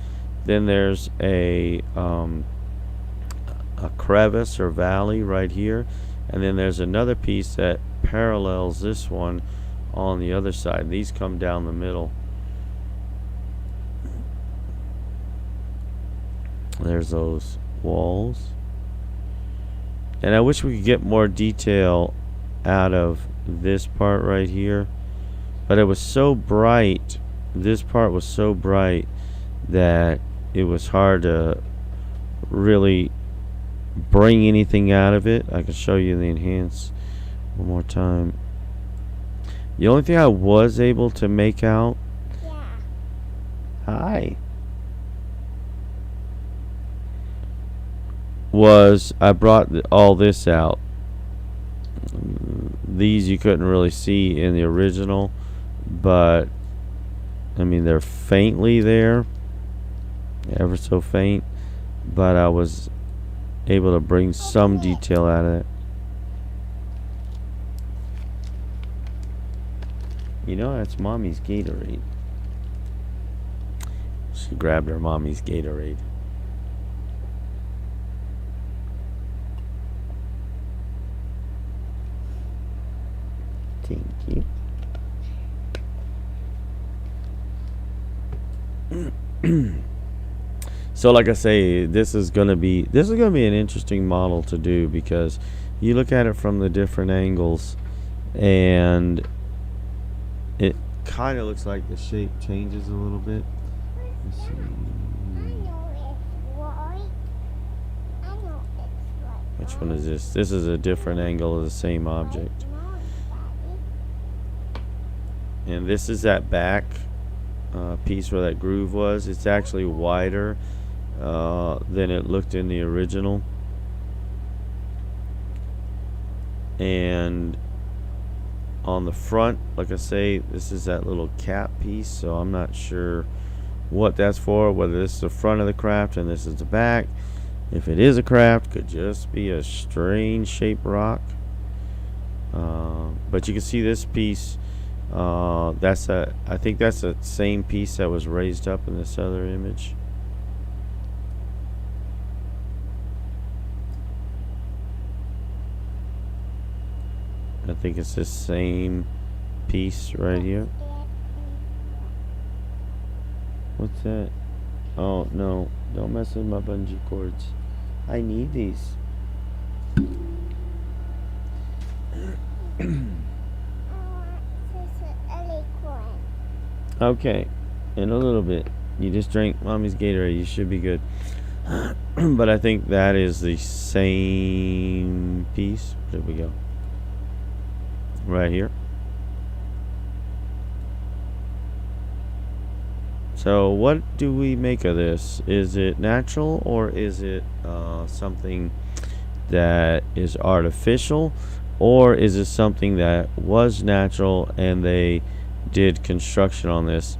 Then there's a crevice or valley right here, and then there's another piece that parallels this one on the other side. These come down the middle. There's those walls. And I wish we could get more detail out of this part right here, but it was so bright, this part was so bright that it was hard to really bring anything out of it. I can show you the enhance one more time. The only thing I was able to make out, hi, was I brought all this out. These you couldn't really see in the original, but I mean they're faintly there, ever so faint, but I was able to bring some detail out of it. You know, that's Mommy's Gatorade. She grabbed her Mommy's Gatorade. Thank you. So like I say, this is gonna be an interesting model to do, because you look at it from the different angles and it kind of looks like the shape changes a little bit. Let's see. Which one is this? This is a different angle of the same object. And this is that back piece where that groove was. It's actually wider than it looked in the original. And on the front, like I say, this is that little cap piece, so I'm not sure what that's for, whether this is the front of the craft and this is the back. If it is a craft, could just be a strange shaped rock. But you can see this piece, I think that's the same piece that was raised up in this other image. I think it's this same piece right here. What's that? Oh no, don't mess with my bungee cords. I need these. Okay, in a little bit. You just drank Mommy's Gatorade, you should be good. But I think that is the same piece. There we go. Right here. So what do we make of this? Is it natural, or is it something that is artificial, or is it something that was natural and they did construction on this?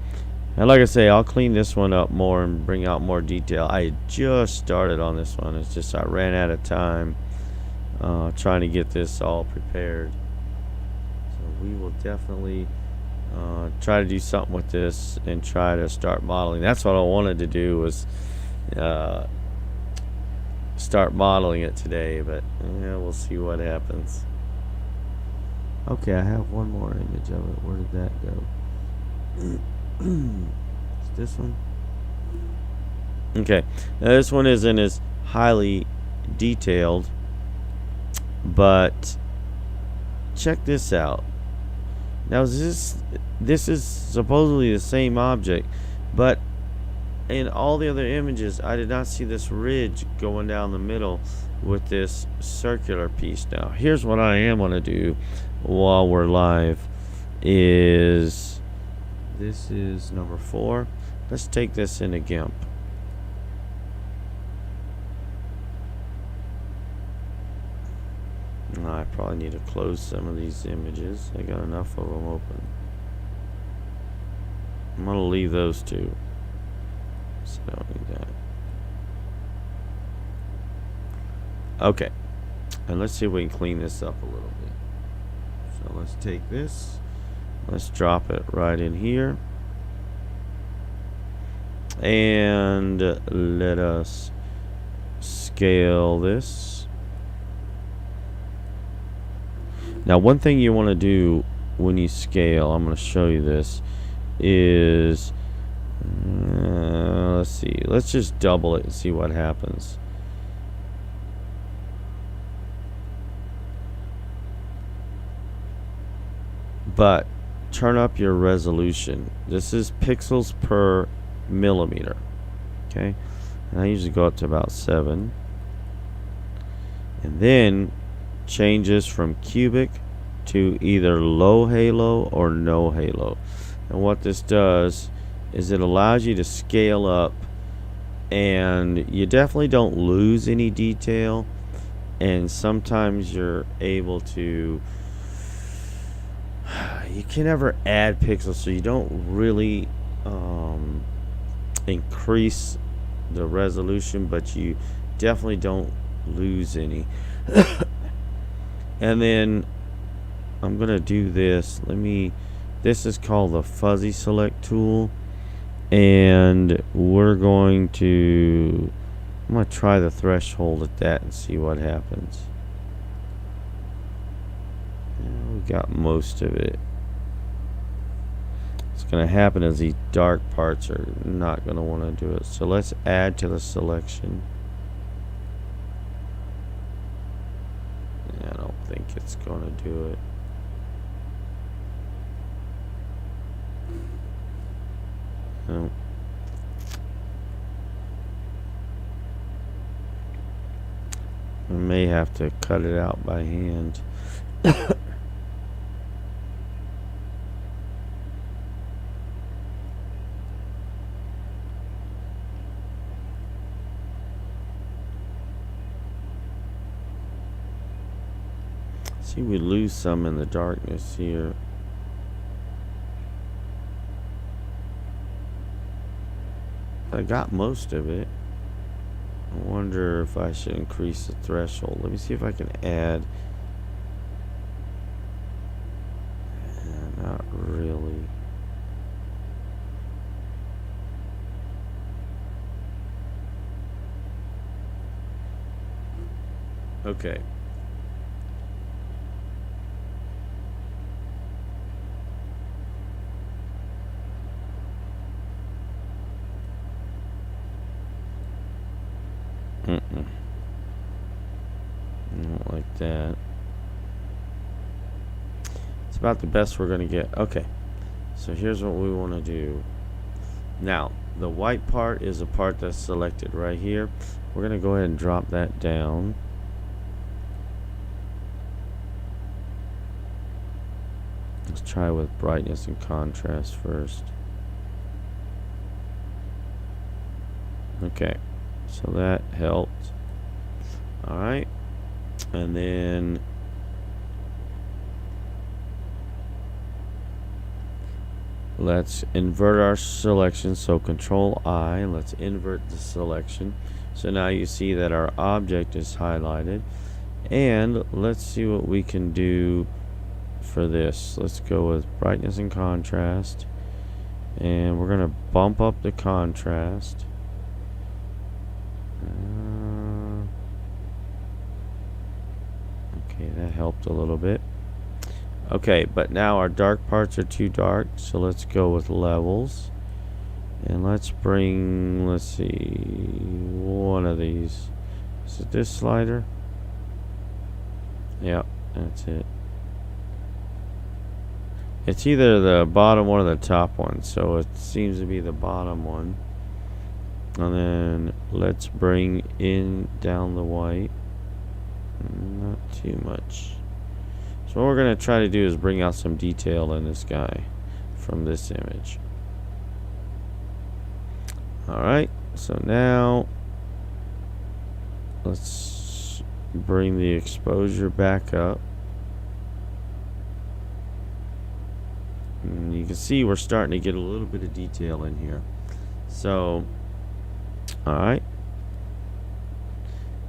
And like I say, I'll clean this one up more and bring out more detail. I just started on this one. It's just I ran out of time trying to get this all prepared. So we will definitely try to do something with this and try to start modeling. That's what I wanted to do, was start modeling it today, but yeah, we'll see what happens. Okay, I have one more image of it. Where did that go? Is this one? Okay, now this one isn't as highly detailed, but check this out. Now this is supposedly the same object, but in all the other images I did not see this ridge going down the middle with this circular piece. Now here's what I am going to do while we're live is, this is number 4. Let's take this into GIMP. I probably need to close some of these images. I got enough of them open. I'm going to leave those two, so I don't need that. Okay, and let's see if we can clean this up a little bit. So let's take this, let's drop it right in here, and let us scale this. Now one thing you want to do when you scale, I'm going to show you this, is let's see, let's just double it and see what happens. But turn up your resolution. This is pixels per millimeter. Okay, and I usually go up to about 7, and then change this from cubic to either low halo or no halo. And what this does is it allows you to scale up, and you definitely don't lose any detail, and sometimes you're able to, you can never add pixels, so you don't really increase the resolution, but you definitely don't lose any. And then I'm gonna do this. This is called the fuzzy select tool, and I'm gonna try the threshold at that and see what happens. Yeah, we got most of it. What's gonna happen is these dark parts are not gonna want to do it. So let's add to the selection. I don't think it's going to do it. No. I may have to cut it out by hand. See, we lose some in the darkness here. I got most of it. I wonder if I should increase the threshold. Let me see if I can add. Not really. Okay. Not like that. It's about the best we're going to get. Okay, so here's what we want to do. Now, the white part is the part that's selected right here. We're going to go ahead and drop that down. Let's try with brightness and contrast first. Okay, so that helped. Alright, and then let's invert our selection. So Control I, let's invert the selection. So now you see that our object is highlighted. And let's see what we can do for this. Let's go with brightness and contrast. And we're going to bump up the contrast. Okay, that helped a little bit. Okay, but now our dark parts are too dark, so let's go with levels. And let's bring, let's see, one of these. Is it this slider? Yep, that's it. It's either the bottom one or the top one, so it seems to be the bottom one. And then let's bring in down the white. Not too much. So what we're going to try to do is bring out some detail in this guy from this image. Alright, so now let's bring the exposure back up. And you can see we're starting to get a little bit of detail in here. So, alright.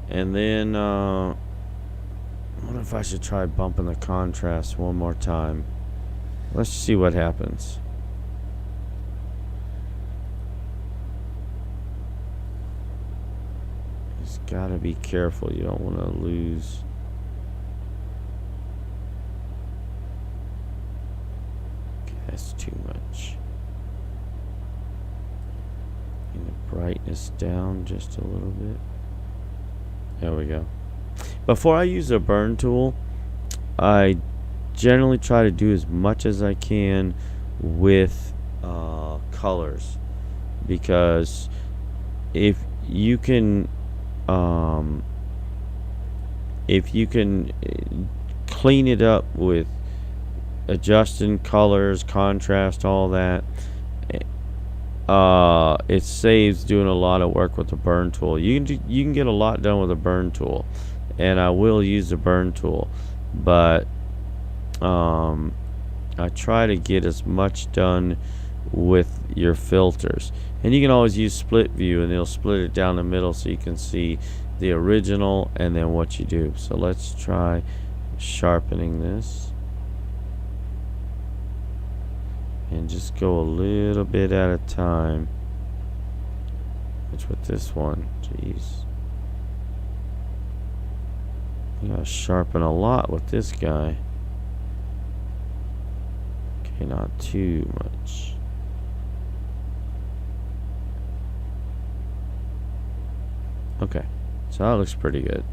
And then, I wonder if I should try bumping the contrast one more time. Let's see what happens. Just gotta be careful. You don't want to lose. Okay, that's too much. Bring the brightness down just a little bit. There we go. Before I use a burn tool, I generally try to do as much as I can with colors, because if you can clean it up with adjusting colors, contrast, all that, it saves doing a lot of work with the burn tool. You can get a lot done with a burn tool, and I will use the burn tool, but I try to get as much done with your filters. And you can always use split view, and it'll split it down the middle so you can see the original and then what you do. So let's try sharpening this and just go a little bit at a time. Which with this one, jeez, you gotta sharpen a lot with this guy. Okay, not too much. Okay, so that looks pretty good.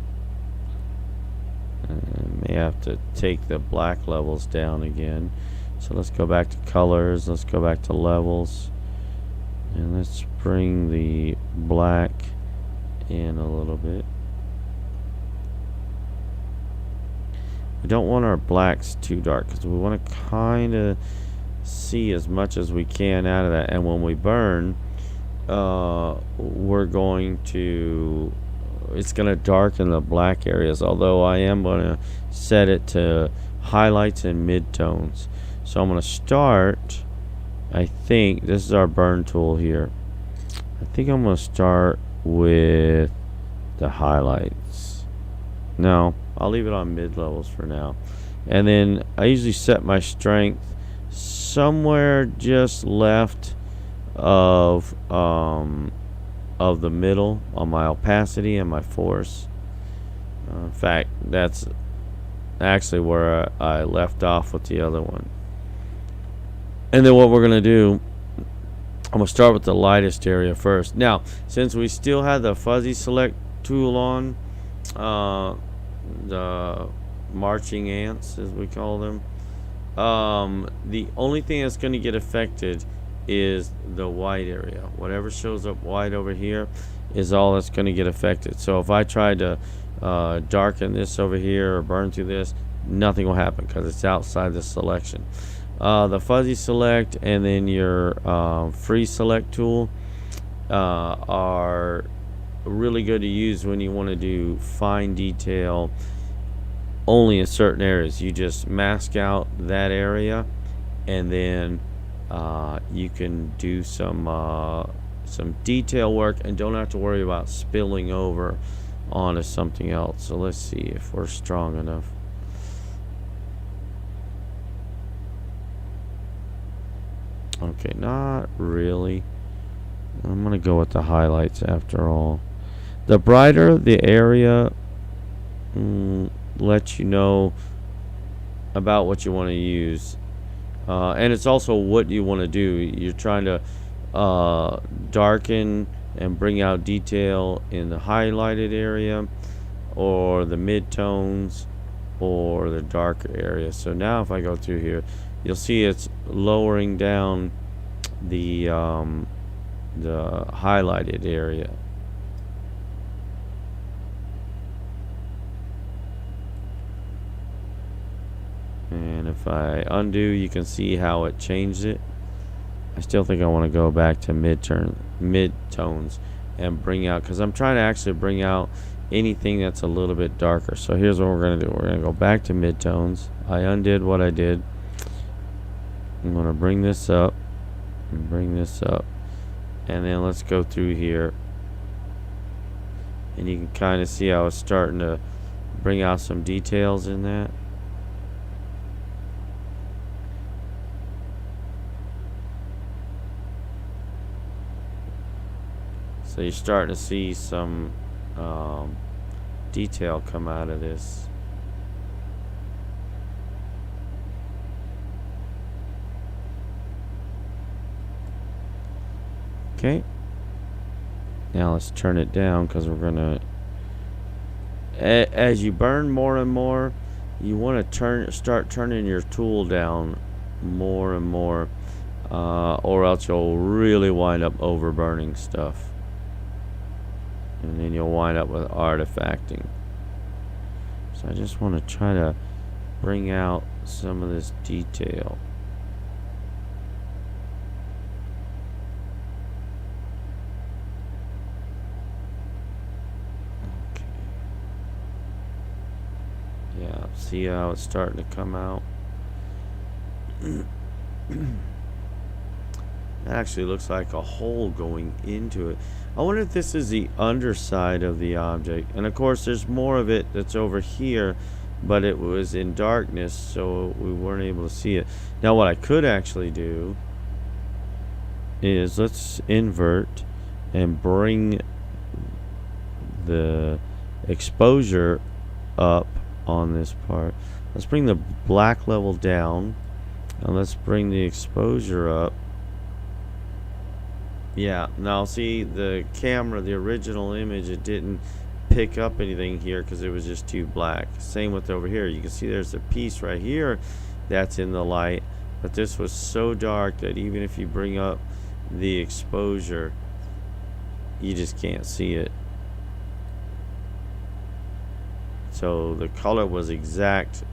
May have to take the black levels down again. So let's go back to colors, let's go back to levels, and let's bring the black in a little bit. We don't want our blacks too dark because we want to kind of see as much as we can out of that. And when we burn, we're going to, it's going to darken the black areas, although I am going to set it to highlights and midtones. So I'm going to start, I think this is our burn tool here. I think I'm going to start with the highlights. No, I'll leave it on mid levels for now. And then I usually set my strength somewhere just left of the middle on my opacity and my force. In fact, that's actually where I left off with the other one. And then what we're gonna do, I'm gonna start with the lightest area first. Now, since we still have the fuzzy select tool on, the marching ants as we call them, the only thing that's gonna get affected is the white area. Whatever shows up white over here is all that's going to get affected. So if I try to darken this over here or burn through this, nothing will happen because it's outside the selection. The fuzzy select and then your free select tool are really good to use when you want to do fine detail only in certain areas. You just mask out that area, and then you can do some detail work and don't have to worry about spilling over onto something else. So let's see if we're strong enough. Okay, not really. I'm gonna go with the highlights after all. The brighter the area, lets you know about what you want to use. And it's also what you want to do. You're trying to darken and bring out detail in the highlighted area, or the mid-tones, or the darker area. So now if I go through here, you'll see it's lowering down the highlighted area. And if I undo, you can see how it changed it. I still think I want to go back to mid-tones and bring out, because I'm trying to actually bring out anything that's a little bit darker. So here's what we're going to do. We're going to go back to mid-tones. I undid what I did. I'm going to bring this up and bring this up. And then let's go through here. And you can kind of see how it's starting to bring out some details in that. So you're starting to see some detail come out of this. Okay. Now let's turn it down, because we're gonna, as you burn more and more, you want to start turning your tool down more and more, or else you'll really wind up overburning stuff. And then you'll wind up with artifacting. So I just want to try to bring out some of this detail. Okay. Yeah, see how it's starting to come out? It actually looks like a hole going into it. I wonder if this is the underside of the object. And of course there's more of it that's over here, but it was in darkness, so we weren't able to see it. Now what I could actually do is, let's invert and bring the exposure up on this part. Let's bring the black level down, and let's bring the exposure up. Yeah, now see, the camera, the original image, it didn't pick up anything here because it was just too black. Same with over here. You can see there's a piece right here that's in the light, but this was so dark that even if you bring up the exposure, you just can't see it. So the color was exact,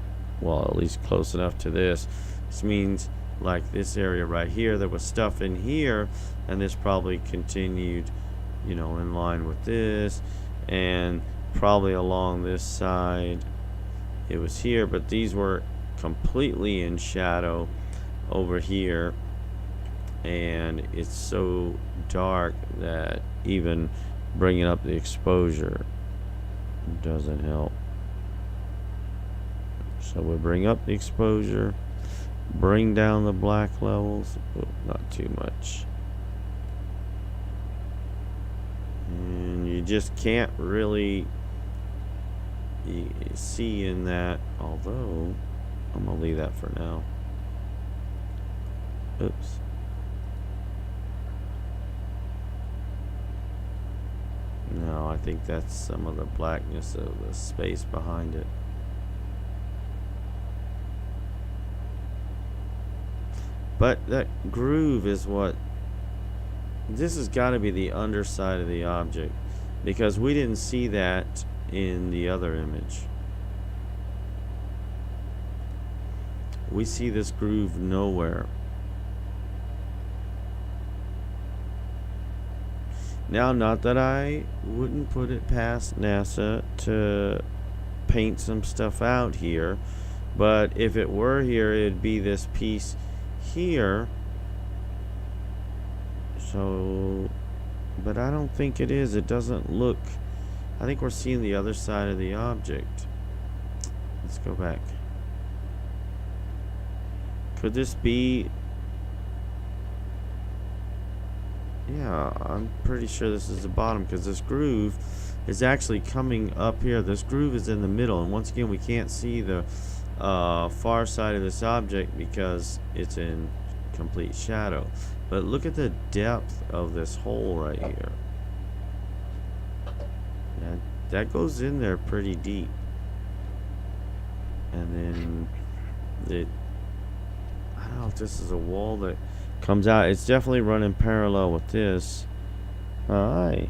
well, at least close enough to this. This means, like this area right here, there was stuff in here, and this probably continued, you know, in line with this, and probably along this side it was here, but these were completely in shadow over here, and it's so dark that even bringing up the exposure doesn't help. So we bring up the exposure, bring down the black levels, but not too much. And you just can't really see in that, although I'm gonna leave that for now. Oops. No, I think that's some of the blackness of the space behind it. But that groove is what, this has got to be the underside of the object, because we didn't see that in the other image. We see this groove nowhere. Now, not that I wouldn't put it past NASA to paint some stuff out here, but if it were here, it'd be this piece here. So, but I don't think it is. It doesn't look, I think we're seeing the other side of the object. Let's go back. Could this be Yeah, I'm pretty sure this is the bottom because this groove is actually coming up here. This groove is in the middle, and once again, we can't see the far side of this object because it's in complete shadow. But look at the depth of this hole right here. That goes in there pretty deep. And then I don't know if this is a wall that comes out. It's definitely running parallel with this. Hi.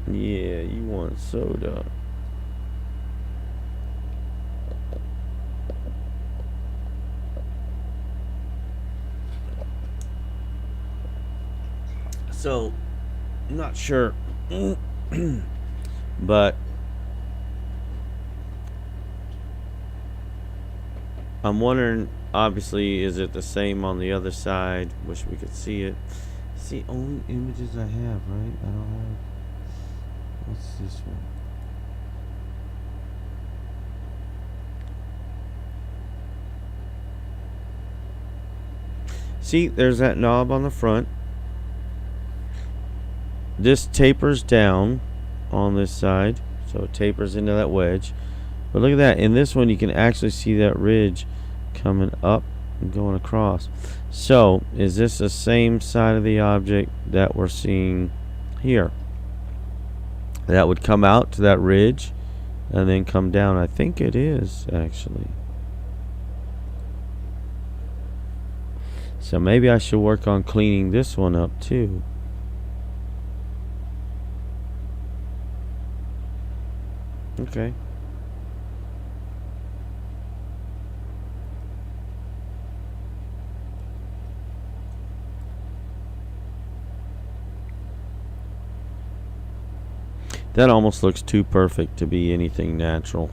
Yeah, you want soda. So, I'm not sure. But I'm wondering, obviously, is it the same on the other side? Wish we could see it. It's the only images I have, right? I don't have. What's this one? See, there's that knob on the front. This tapers down on this side, so it tapers into that wedge. But look at that. In this one, you can actually see that ridge coming up and going across. So, is this the same side of the object that we're seeing here? That would come out to that ridge and then come down. I think it is, actually. So maybe I should work on cleaning this one up too. Okay. That almost looks too perfect to be anything natural.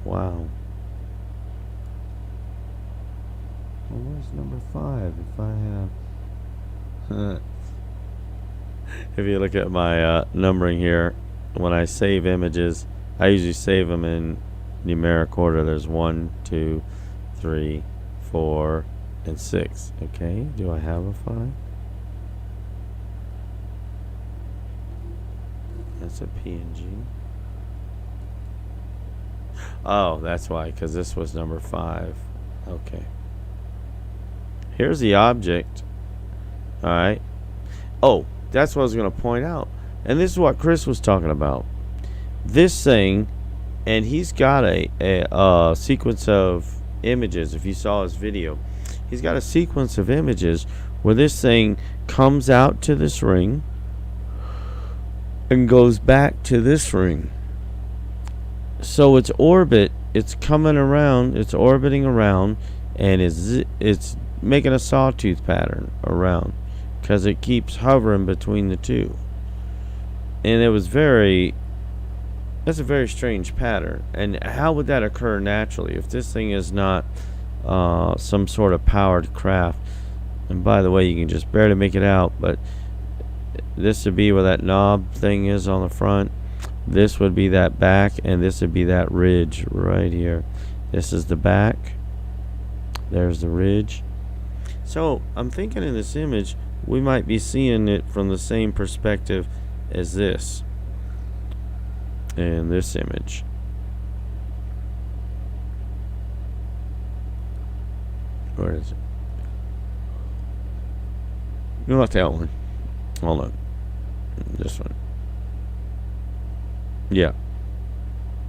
Wow. Well, where's number 5? If I have... If you look at my numbering here, when I save images, I usually save them in numeric order. There's 1, 2, 3, 4, and 6. Okay, do I have a 5? That's a PNG. Oh, that's why, because this was number 5. Okay. Here's the object. Alright. Oh, that's what I was going to point out. And this is what Chris was talking about. This thing, and he's got a sequence of images. If you saw his video, he's got a sequence of images where this thing comes out to this ring and goes back to this ring. So its orbit, it's coming around, it's orbiting around, and it's making a sawtooth pattern around because it keeps hovering between the two. And that's a very strange pattern. And how would that occur naturally if this thing is not some sort of powered craft? And by the way, you can just barely make it out, but this would be where that knob thing is on the front. This would be that back, and this would be that ridge right here. This is the back. There's the ridge. So I'm thinking in this image we might be seeing it from the same perspective as this in this image. Where is it? Not that one. Hold on. This one. Yeah.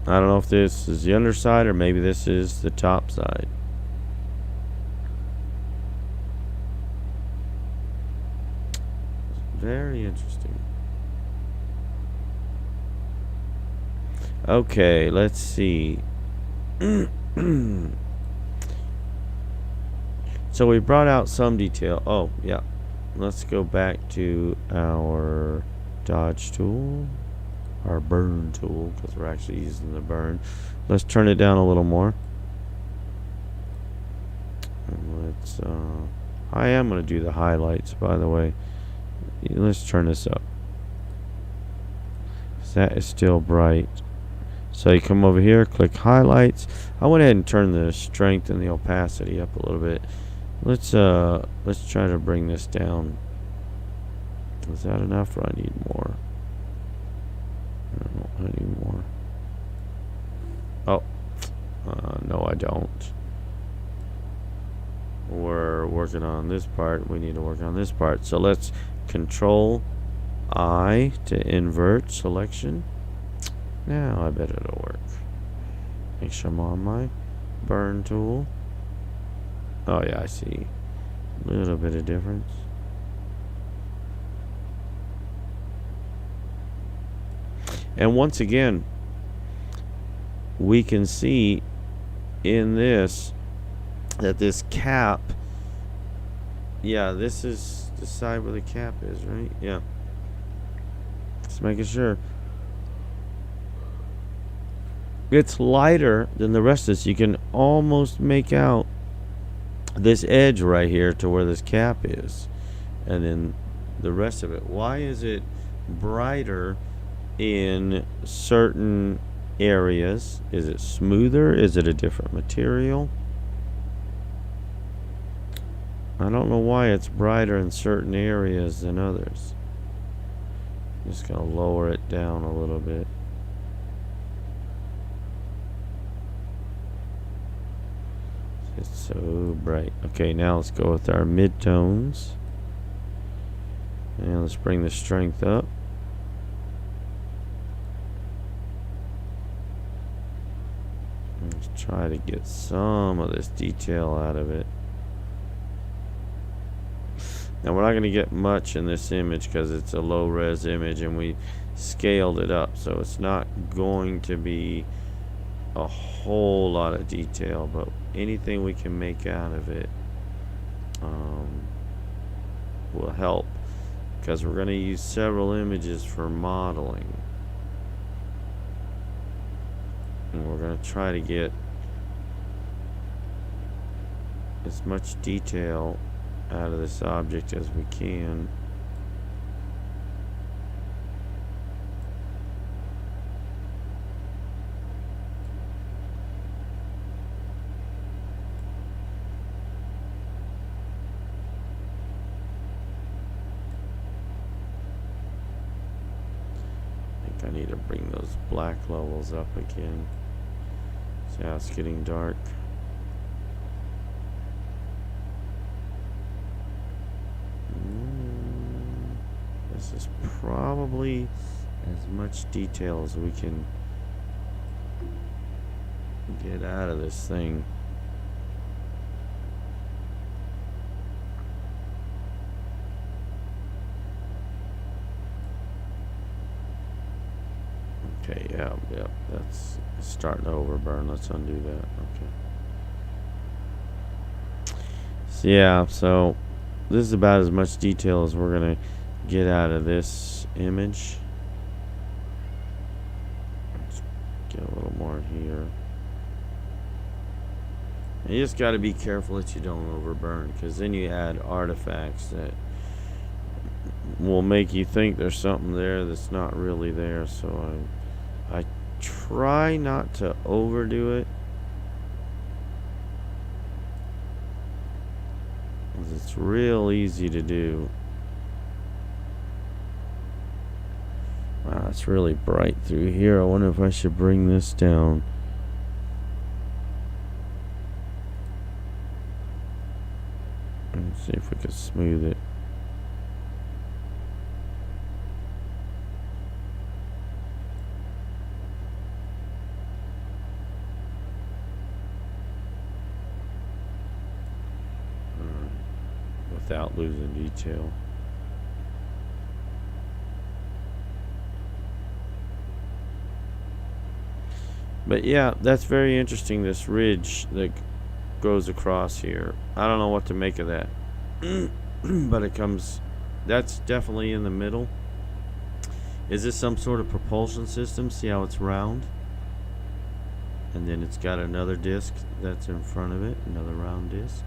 I don't know if this is the underside or maybe this is the top side. Very interesting. Okay, let's see. So we brought out some detail. Oh, yeah. Let's go back to our dodge tool. Our burn tool, because we're actually using the burn. Let's turn it down a little more. And let's I am going to do the highlights, by the way. Let's turn this up. that is still bright. So you come over here, click highlights. I went ahead and turned the strength and the opacity up a little bit. Let's try to bring this down. Is that enough, or I need more? I need more. Oh, no, I don't. We're working on this part. We need to work on this part. So let's Control I to invert selection. Now I bet it'll work. Make sure I'm on my burn tool. Oh yeah, I see. A little bit of difference. And once again, we can see in this that this cap, yeah, this is the side where the cap is, right? Yeah. Just making sure. It's lighter than the rest of this. You can almost make out this edge right here to where this cap is. And then the rest of it. Why is it brighter in certain areas? Is it smoother? Is it a different material? I don't know why it's brighter in certain areas than others. Just gonna lower it down a little bit. It's so bright. Okay, now let's go with our midtones. And let's bring the strength up. Let's try to get some of this detail out of it. Now we're not going to get much in this image because it's a low res image and we scaled it up, so it's not going to be a whole lot of detail, but anything we can make out of it will help, because we're going to use several images for modeling, and we're going to try to get as much detail out of this object as we can. I think I need to bring those black levels up again. See how it's getting dark. This is probably as much detail as we can get out of this thing. Okay, yeah, that's starting to overburn. Let's undo that. Okay. So yeah, so this is about as much detail as we're gonna get out of this image. Let's get a little more here. And you just got to be careful that you don't overburn, because then you add artifacts that will make you think there's something there that's not really there. So I try not to overdo it, because it's real easy to do. Wow, it's really bright through here. I wonder if I should bring this down. Let's see if we can smooth it. Without losing detail. But yeah, that's very interesting, this ridge that goes across here. I don't know what to make of that. But it comes, that's definitely in the middle. Is this some sort of propulsion system? See how it's round? And then it's got another disc that's in front of it, another round disc.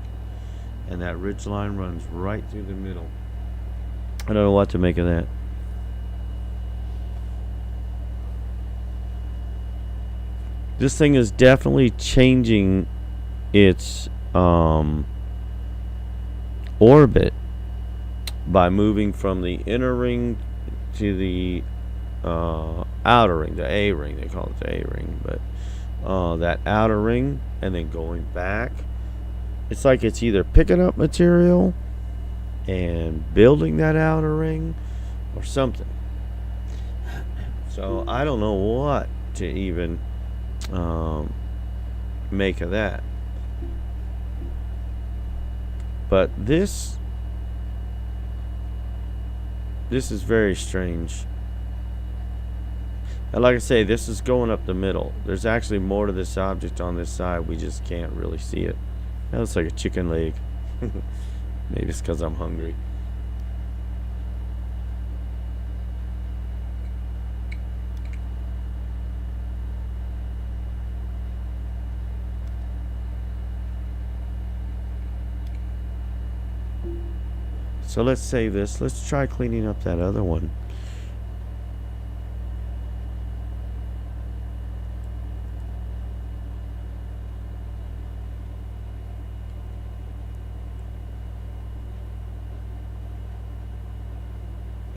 And that ridge line runs right through the middle. I don't know what to make of that. This thing is definitely changing its orbit by moving from the inner ring to the outer ring, the A ring. They call it the A ring, but that outer ring, and then going back. It's like it's either picking up material and building that outer ring or something. So I don't know what to even make of that. But this is very strange. And like I say, this is going up the middle. There's actually more to this object on this side. We just can't really see it. That looks like a chicken leg. Maybe it's because I'm hungry. So let's save this. Let's try cleaning up that other one.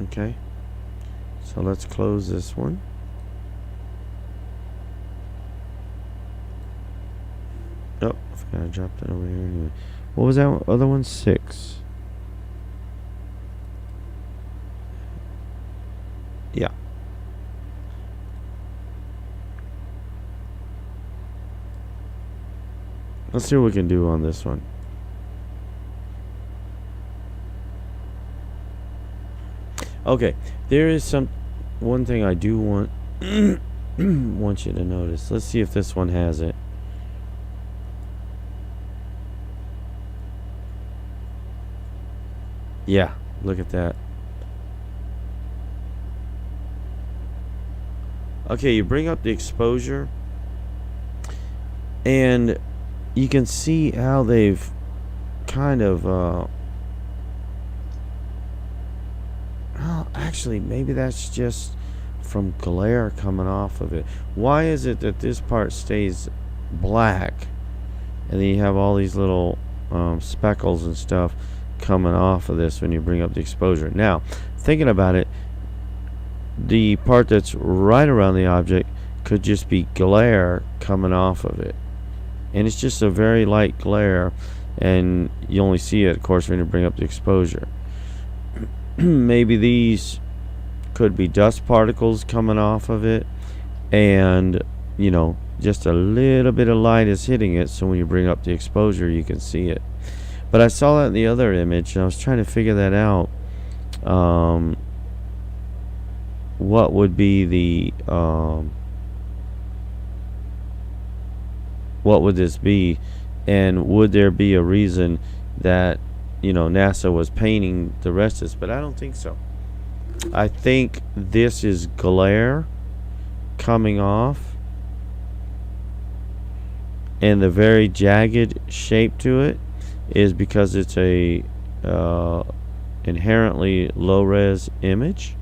Okay, so let's close this one. Oh, I dropped it over here anyway. What was that other one? 6. Yeah. Let's see what we can do on this one. Okay, there is one thing I do want want you to notice. Let's see if this one has it. Yeah, look at that. Okay, you bring up the exposure, and you can see how they've kind of actually, maybe that's just from glare coming off of it. Why is it that this part stays black and then you have all these little speckles and stuff coming off of this when you bring up the exposure? Now, thinking about it, the part that's right around the object could just be glare coming off of it, and it's just a very light glare, and you only see it, of course, when you bring up the exposure. Maybe these could be dust particles coming off of it, and you know, just a little bit of light is hitting it, so when you bring up the exposure you can see it. But I saw that in the other image, and I was trying to figure that out. What would be the what would this be, and would there be a reason that, you know, NASA was painting the rest of this? But I don't think so. I think this is glare coming off, and the very jagged shape to it is because it's a inherently low-res image.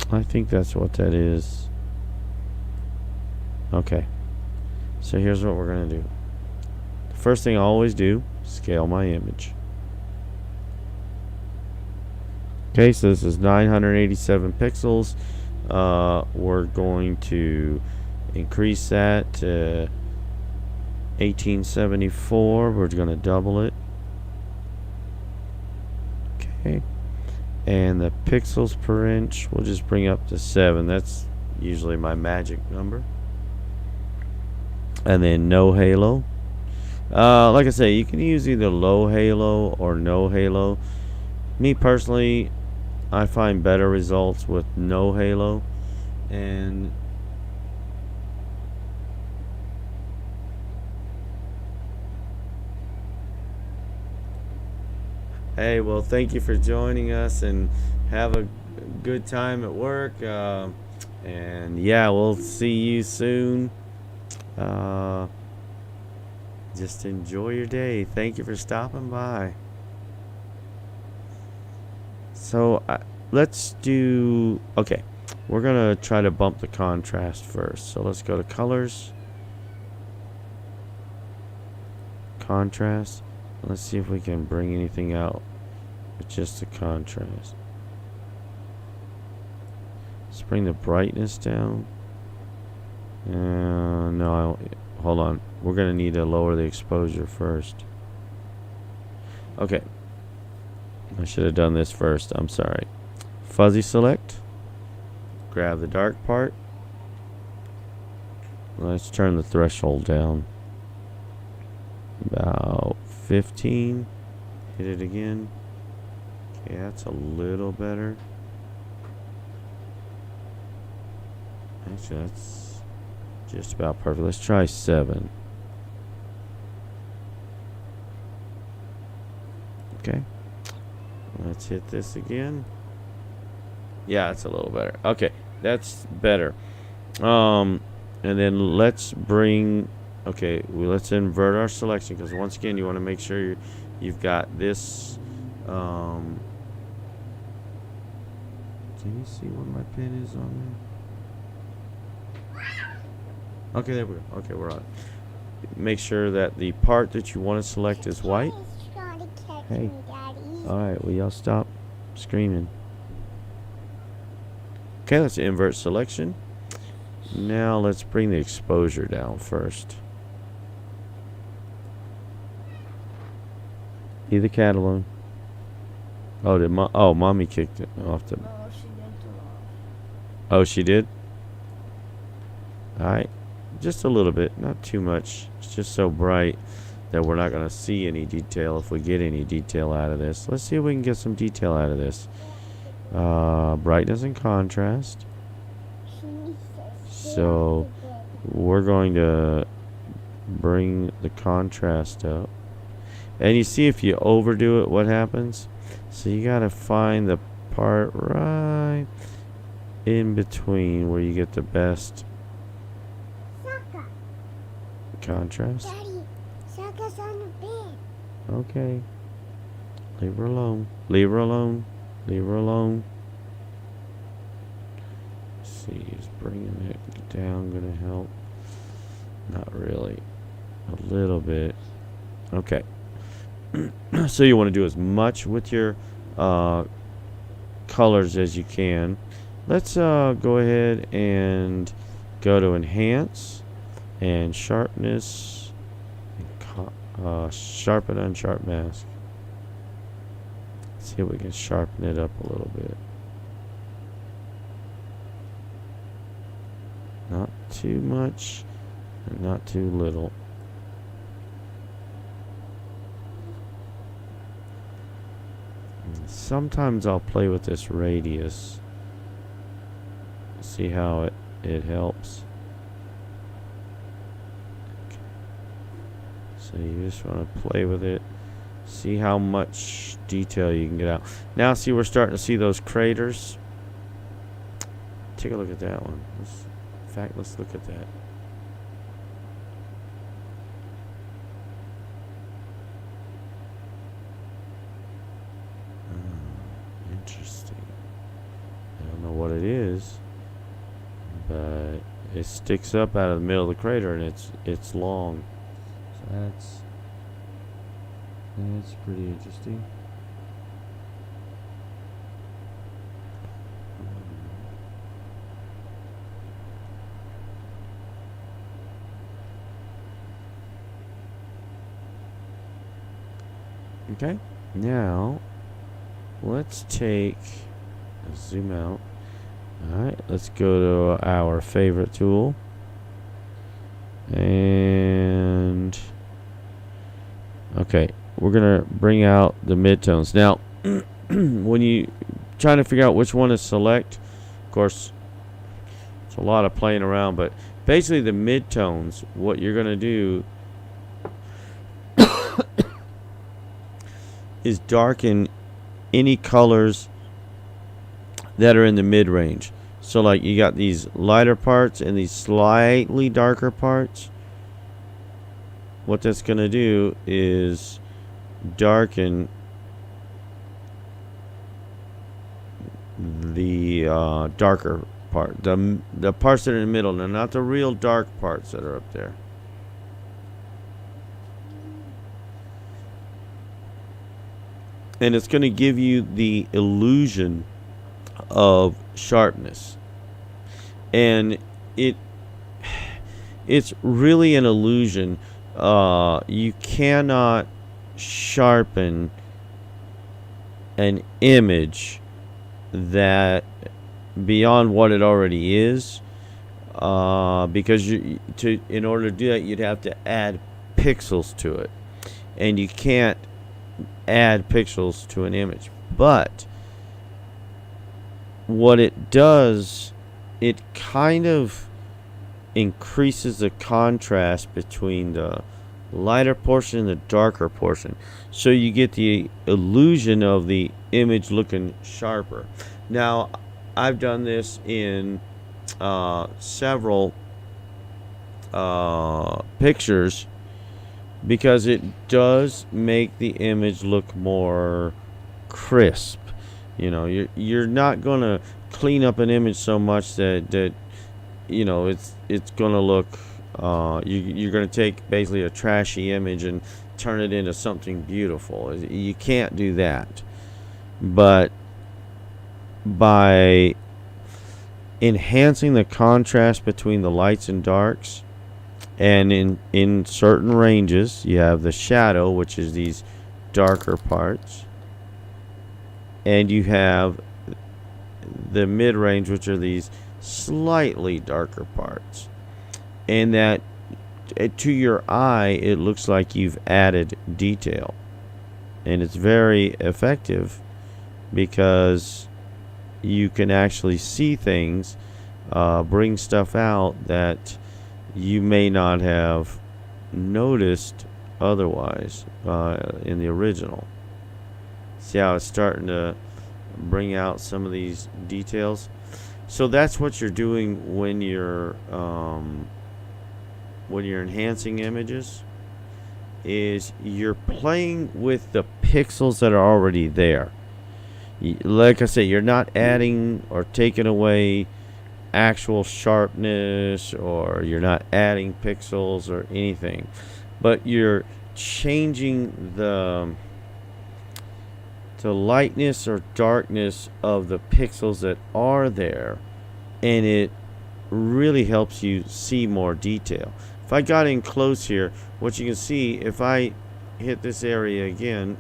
I think that's what that is. Okay, so here's what we're going to do. The first thing I always do, scale my image. Okay, so this is 987 pixels. We're going to increase that to 1874. We're going to double it. Okay. And the pixels per inch, we'll just bring up to 7. That's usually my magic number. And then no halo. Like I say, you can use either low halo or no halo. Me personally, I find better results with no halo. And hey, well, thank you for joining us, and have a good time at work. And yeah, we'll see you soon. just enjoy your day. Thank you for stopping by. So let's do, okay, we're gonna try to bump the contrast first. So let's go to colors, contrast. Let's see if we can bring anything out with just the contrast. Let's bring the brightness down. No, hold on. We're gonna need to lower the exposure first. Okay. I should have done this first. I'm sorry. Fuzzy select. Grab the dark part. Let's turn the threshold down. About 15. Hit it again. Okay, that's a little better. Actually, that's just about perfect. Let's try 7. Okay. Let's hit this again. Yeah, it's a little better. Okay, that's better. And then let's bring. Okay, let's invert our selection because once again, you want to make sure you've got this. Can you see where my pin is on there? Okay, there we go. Okay, we're on. Make sure that the part that you want to select is white. Hey. Alright, will y'all stop screaming? Okay, let's invert selection. Now let's bring the exposure down first. Leave the cat alone. Oh, mommy kicked it off the. Oh, she did too long. Oh, she did? Alright. Just a little bit, not too much. It's just so bright that we're not going to see any detail if we get any detail out of this. Let's see if we can get some detail out of this. Brightness and contrast. So we're going to bring the contrast up. And you see if you overdo it, what happens? So you got to find the part right in between where you get the best contrast. Saka's on the bed. Okay. Leave her alone. Leave her alone. Leave her alone. Let's see, is bringing it down gonna help? Not really. A little bit. Okay. So you want to do as much with your colors as you can. Let's go ahead and go to enhance and sharpness and sharpen unsharp mask. See if we can sharpen it up a little bit. Not too much and not too little. And sometimes I'll play with this radius. See how it helps. Okay. So you just want to play with it. See how much detail you can get out. Now see, we're starting to see those craters. Take a look at that one. In fact, let's look at that. Interesting. I don't know what it is, but it sticks up out of the middle of the crater, and it's long. So that's pretty interesting. Okay, now let's take zoom out. Alright, let's go to our favorite tool and okay, we're gonna bring out the midtones. Now when you trying to figure out which one to select, of course it's a lot of playing around, but basically the midtones, what you're gonna do is darken any colors that are in the mid-range. So like you got these lighter parts and these slightly darker parts. what that's going to do is darken the darker part, the parts that are in the middle, and not the real dark parts that are up there. And it's going to give you the illusion of sharpness, and it's really an illusion. You cannot sharpen an image that beyond what it already is, because in order to do that, you'd have to add pixels to it, and you can't add pixels to an image. But what it does, it kind of increases the contrast between the lighter portion and the darker portion, so you get the illusion of the image looking sharper. Now, I've done this in several pictures, because it does make the image look more crisp. You know, you're not gonna clean up an image so much that you know it's gonna look. You're gonna take basically a trashy image and turn it into something beautiful. You can't do that. But by enhancing the contrast between the lights and darks, and in certain ranges, you have the shadow, which is these darker parts, and you have the mid-range, which are these slightly darker parts, and that to your eye it looks like you've added detail, and it's very effective because you can actually see things, bring stuff out that you may not have noticed otherwise in the original. See how it's starting to bring out some of these details? So that's what you're doing when you're enhancing images, is you're playing with the pixels that are already there. Like I say, you're not adding or taking away actual sharpness, or you're not adding pixels or anything, but you're changing the lightness or darkness of the pixels that are there, and it really helps you see more detail. If I got in close here, what you can see, if I hit this area again,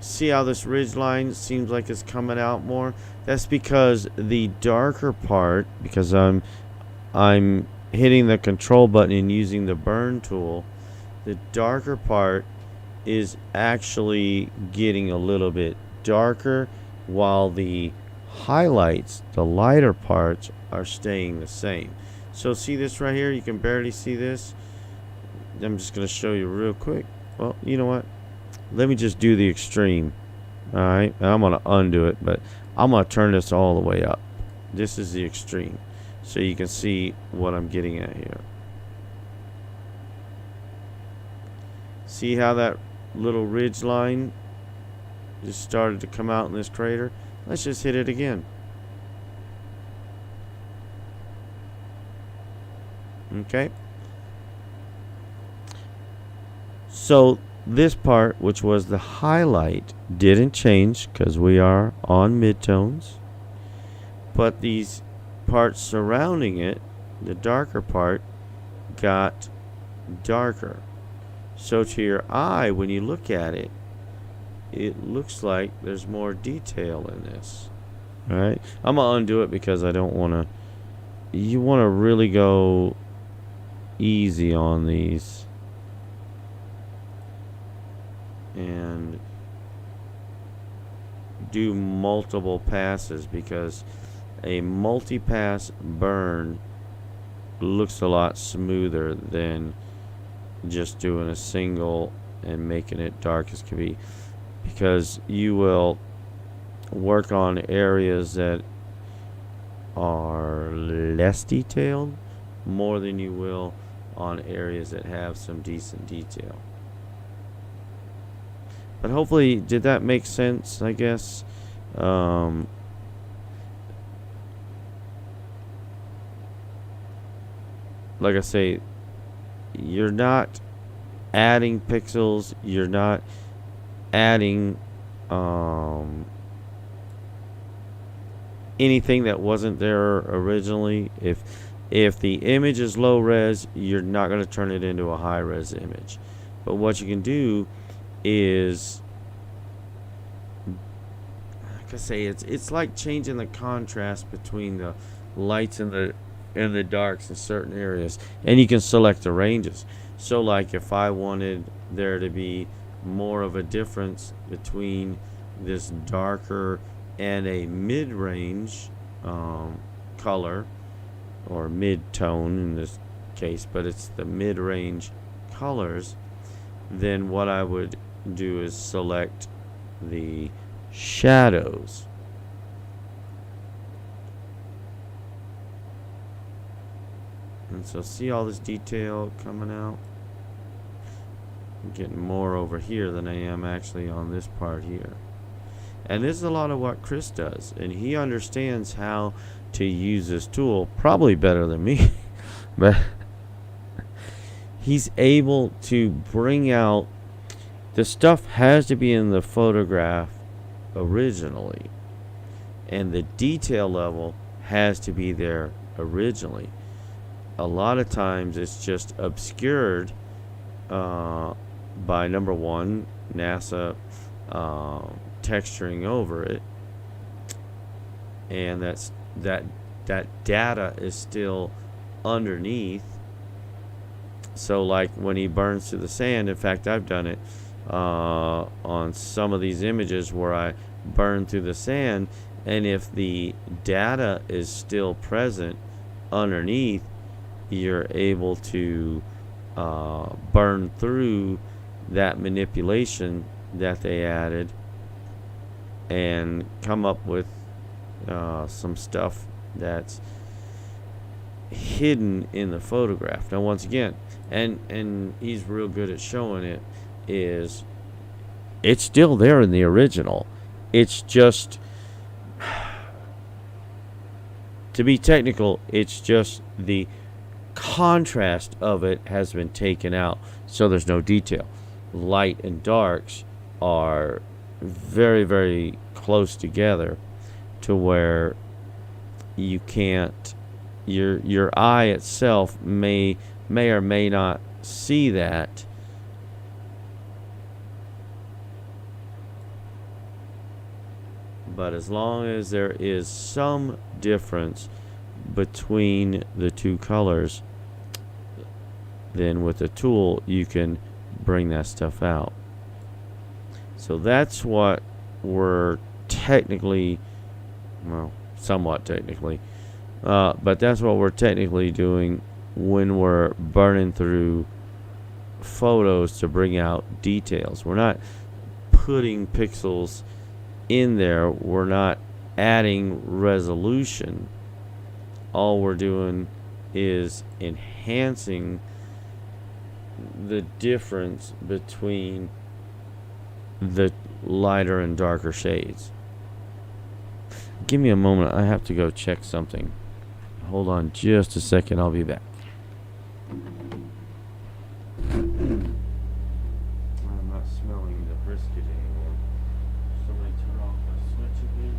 see how this ridge line seems like it's coming out more? That's because the darker part, because I'm hitting the control button and using the burn tool, the darker part is actually getting a little bit darker, while the highlights, the lighter parts, are staying the same. So see this right here? You can barely see this. I'm just going to show you real quick. Well, you know what? Let me just do the extreme. Alright, I'm going to undo it, but I'm going to turn this all the way up. This is the extreme, so you can see what I'm getting at here. See how that little ridge line just started to come out in this crater? Let's just hit it again. Okay. So this part, which was the highlight, didn't change because we are on midtones, but these parts surrounding it, the darker part, got darker. So to your eye, when you look at it, it looks like there's more detail in this. Alright, I'm gonna undo it because I don't want to. You want to really go easy on these and do multiple passes, because a multi-pass burn looks a lot smoother than just doing a single and making it dark as can be, because you will work on areas that are less detailed, more than you will on areas that have some decent detail. But hopefully, did that make sense, I guess? Um, like I say, you're not adding pixels, you're not adding anything that wasn't there originally. If the image is low res, you're not going to turn it into a high res image. But what you can do is, like I say, it's like changing the contrast between the lights and the darks in certain areas, and you can select the ranges. So like if I wanted there to be more of a difference between this darker and a mid-range color, or mid-tone in this case, but it's the mid-range colors, then what I would do is select the shadows. And so see all this detail coming out? I'm getting more over here than I am actually on this part here. And this is a lot of what Chris does, and he understands how to use this tool probably better than me. But he's able to bring out, the stuff has to be in the photograph originally, and the detail level has to be there originally. A lot of times it's just obscured by, number one, NASA texturing over it, and that data is still underneath. So like when he burns through the sand, in fact I've done it on some of these images where I burn through the sand, and if the data is still present underneath, you're able to burn through that manipulation that they added and come up with some stuff that's hidden in the photograph. Now once again, and he's real good at showing it, is it's still there in the original. It's just, to be technical, it's just the contrast of it has been taken out, so there's no detail. Light and darks are very, very close together to where you can't, your eye itself may or may not see that. But as long as there is some difference between the two colors, then with the tool you can bring that stuff out. So that's what we're technically, well, somewhat technically, but that's what we're technically doing when we're burning through photos to bring out details. We're not putting pixels in there, we're not adding resolution. All we're doing is enhancing the difference between the lighter and darker shades. Give me a moment, I have to go check something. Hold on just a second, I'll be back. I'm not smelling the brisket anymore. Somebody turn off the switch again.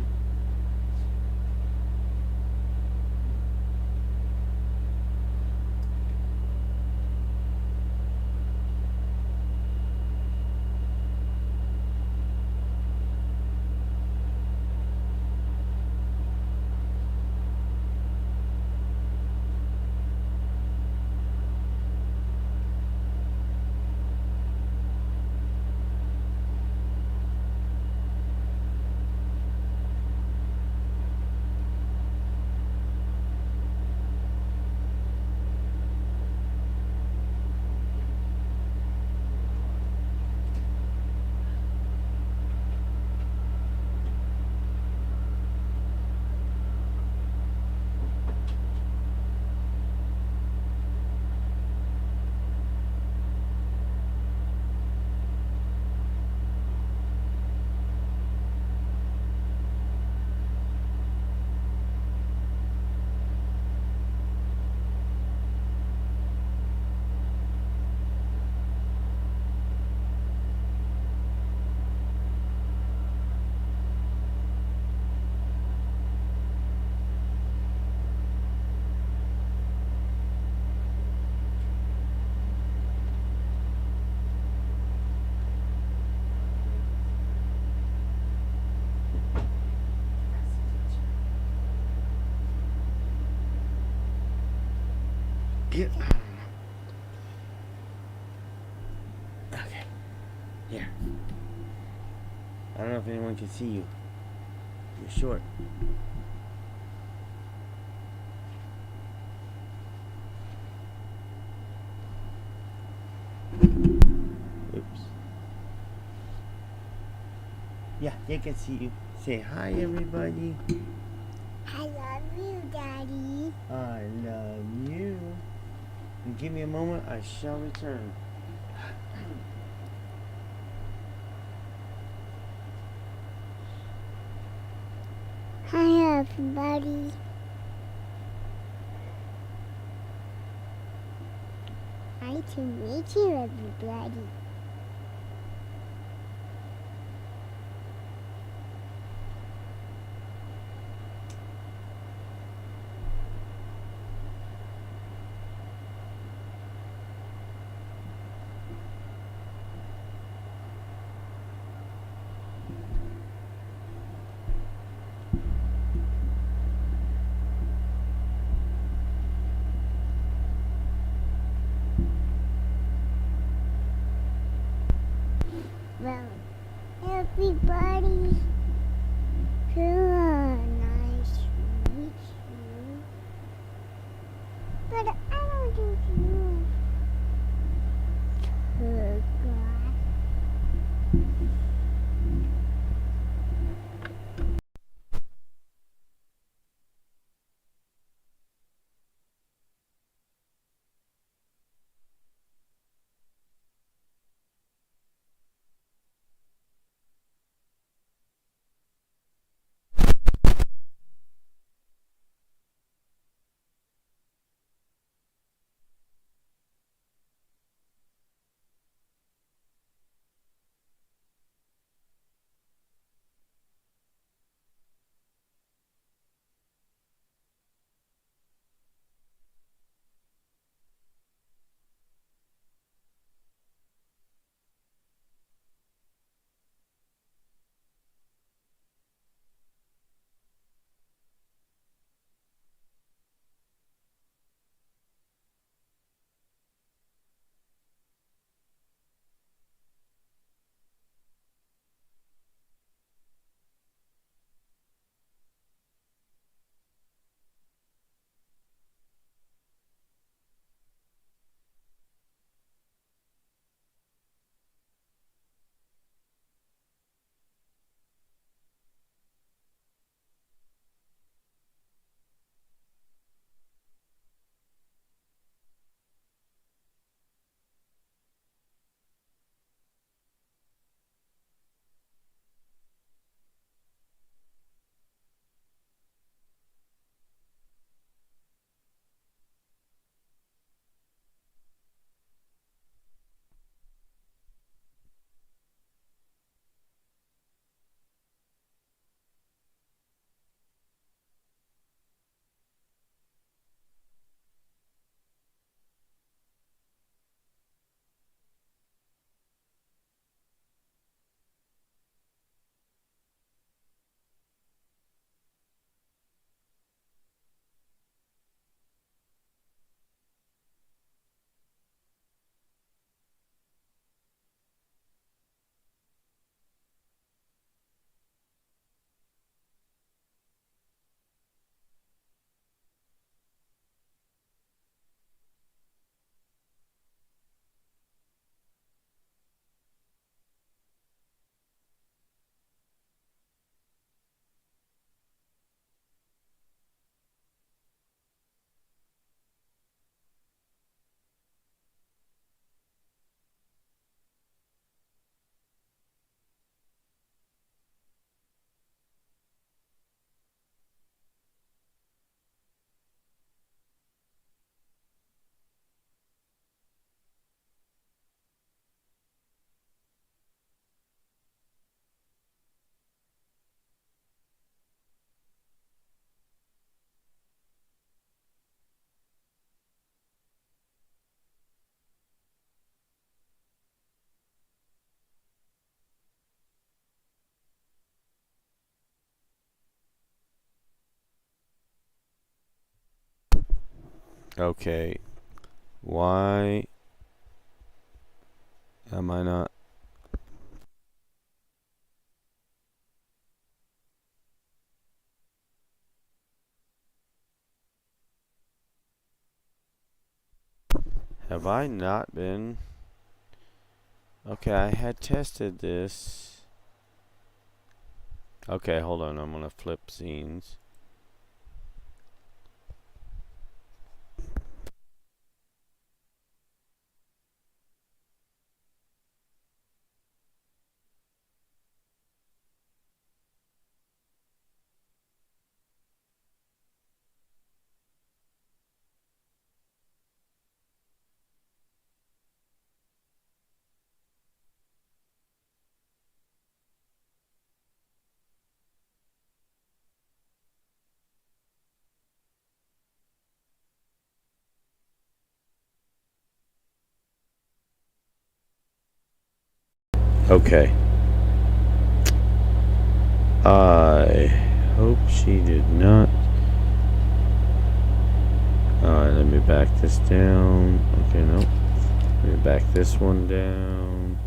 Get. Okay. Here. I don't know if anyone can see you. You're short. Oops. Yeah, they can see you. Say hi, everybody. I love you, Daddy. I love you. And give me a moment, I shall return. Hi, everybody. Nice to meet you, everybody. Well, everybody, nice to meet you. But I don't think you forgot. Okay. Why am I not? Have I not been? Okay, I had tested this. Okay, hold on. I'm gonna flip scenes. Okay. I hope she did not. Alright, let me back this down. Okay, nope. Let me back this one down.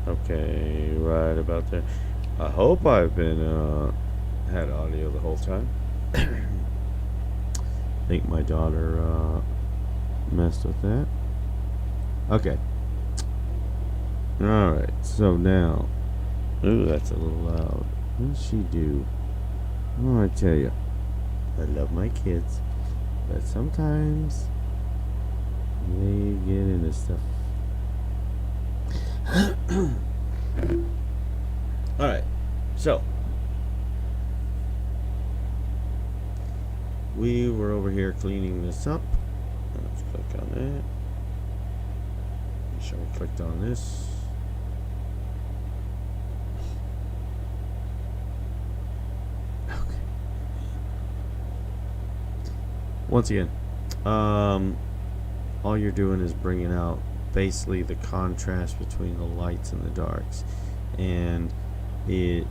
Okay, right about there. I hope I've been, had audio the whole time. I think my daughter, messed with that. Okay. Alright, so now. Ooh, that's a little loud. What does she do? Oh, I tell you. I love my kids. But sometimes they get into stuff. Alright, so we were over here cleaning this up. Let's click on that. Make sure we clicked on this. Okay. Once again, all you're doing is bringing out basically the contrast between the lights and the darks, and it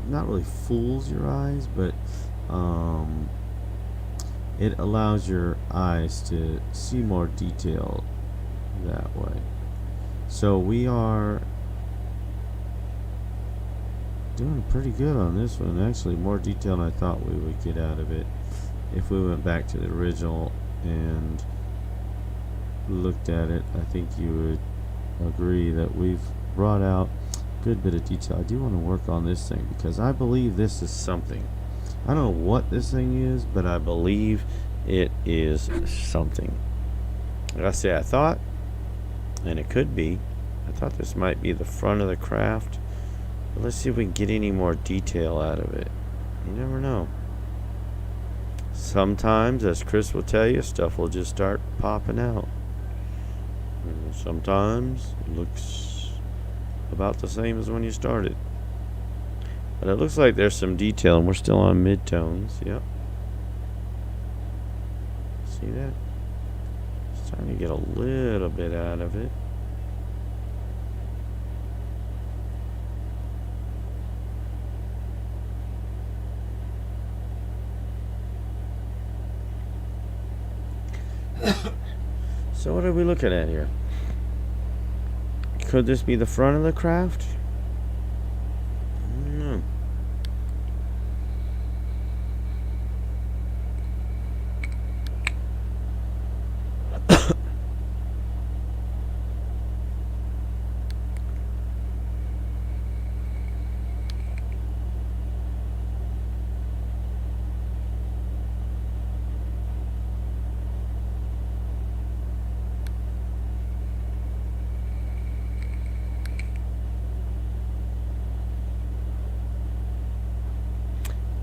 not really fools your eyes, but it allows your eyes to see more detail that way. So we are doing pretty good on this one, actually more detail than I thought we would get out of it if we went back to the original and looked at it. I think you would agree that we've brought out a good bit of detail. I do want to work on this thing because I believe this is something. I don't know what this thing is, but I believe it is something. Like I say, I thought, and it could be, I thought this might be the front of the craft. But let's see if we can get any more detail out of it. You never know. Sometimes, as Chris will tell you, stuff will just start popping out. And sometimes it looks about the same as when you started. But it looks like there's some detail, and we're still on mid-tones. Yep. See that? It's trying to get a little bit out of it. So what are we looking at here? Could this be the front of the craft? No.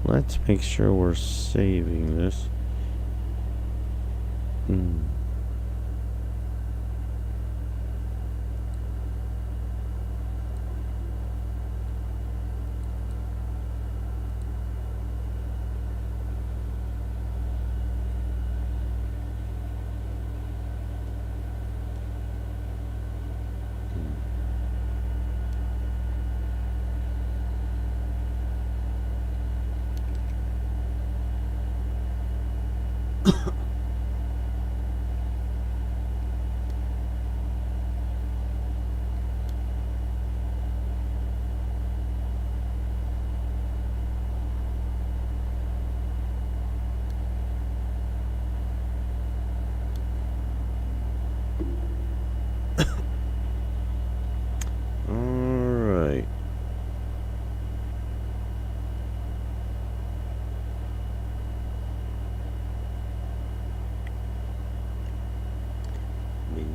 Let's make sure we're saving this.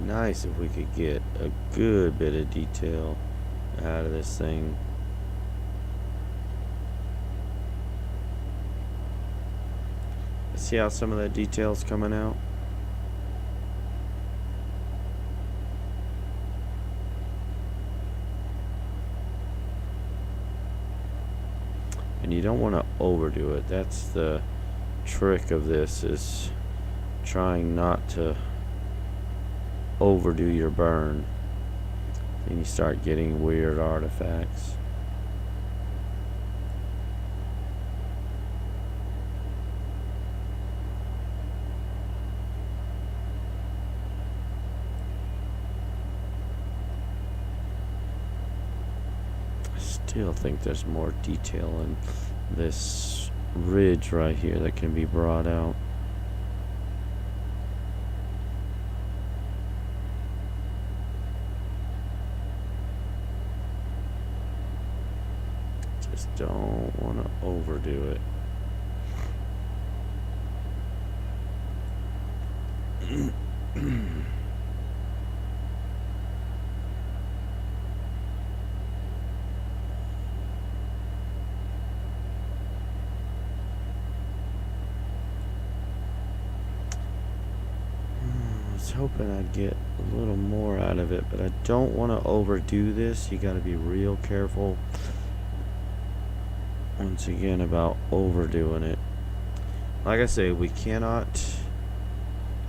nice if we could get a good bit of detail out of this thing. See how some of that detail's coming out? And you don't want to overdo it. That's the trick of this, is trying not to overdo your burn. Then you start getting weird artifacts. Still think there's more detail in this ridge right here that can be brought out. Just don't want to overdo it. Hoping I'd get a little more out of it, but I don't want to overdo this. You got to be real careful once again about overdoing it. Like I say, we cannot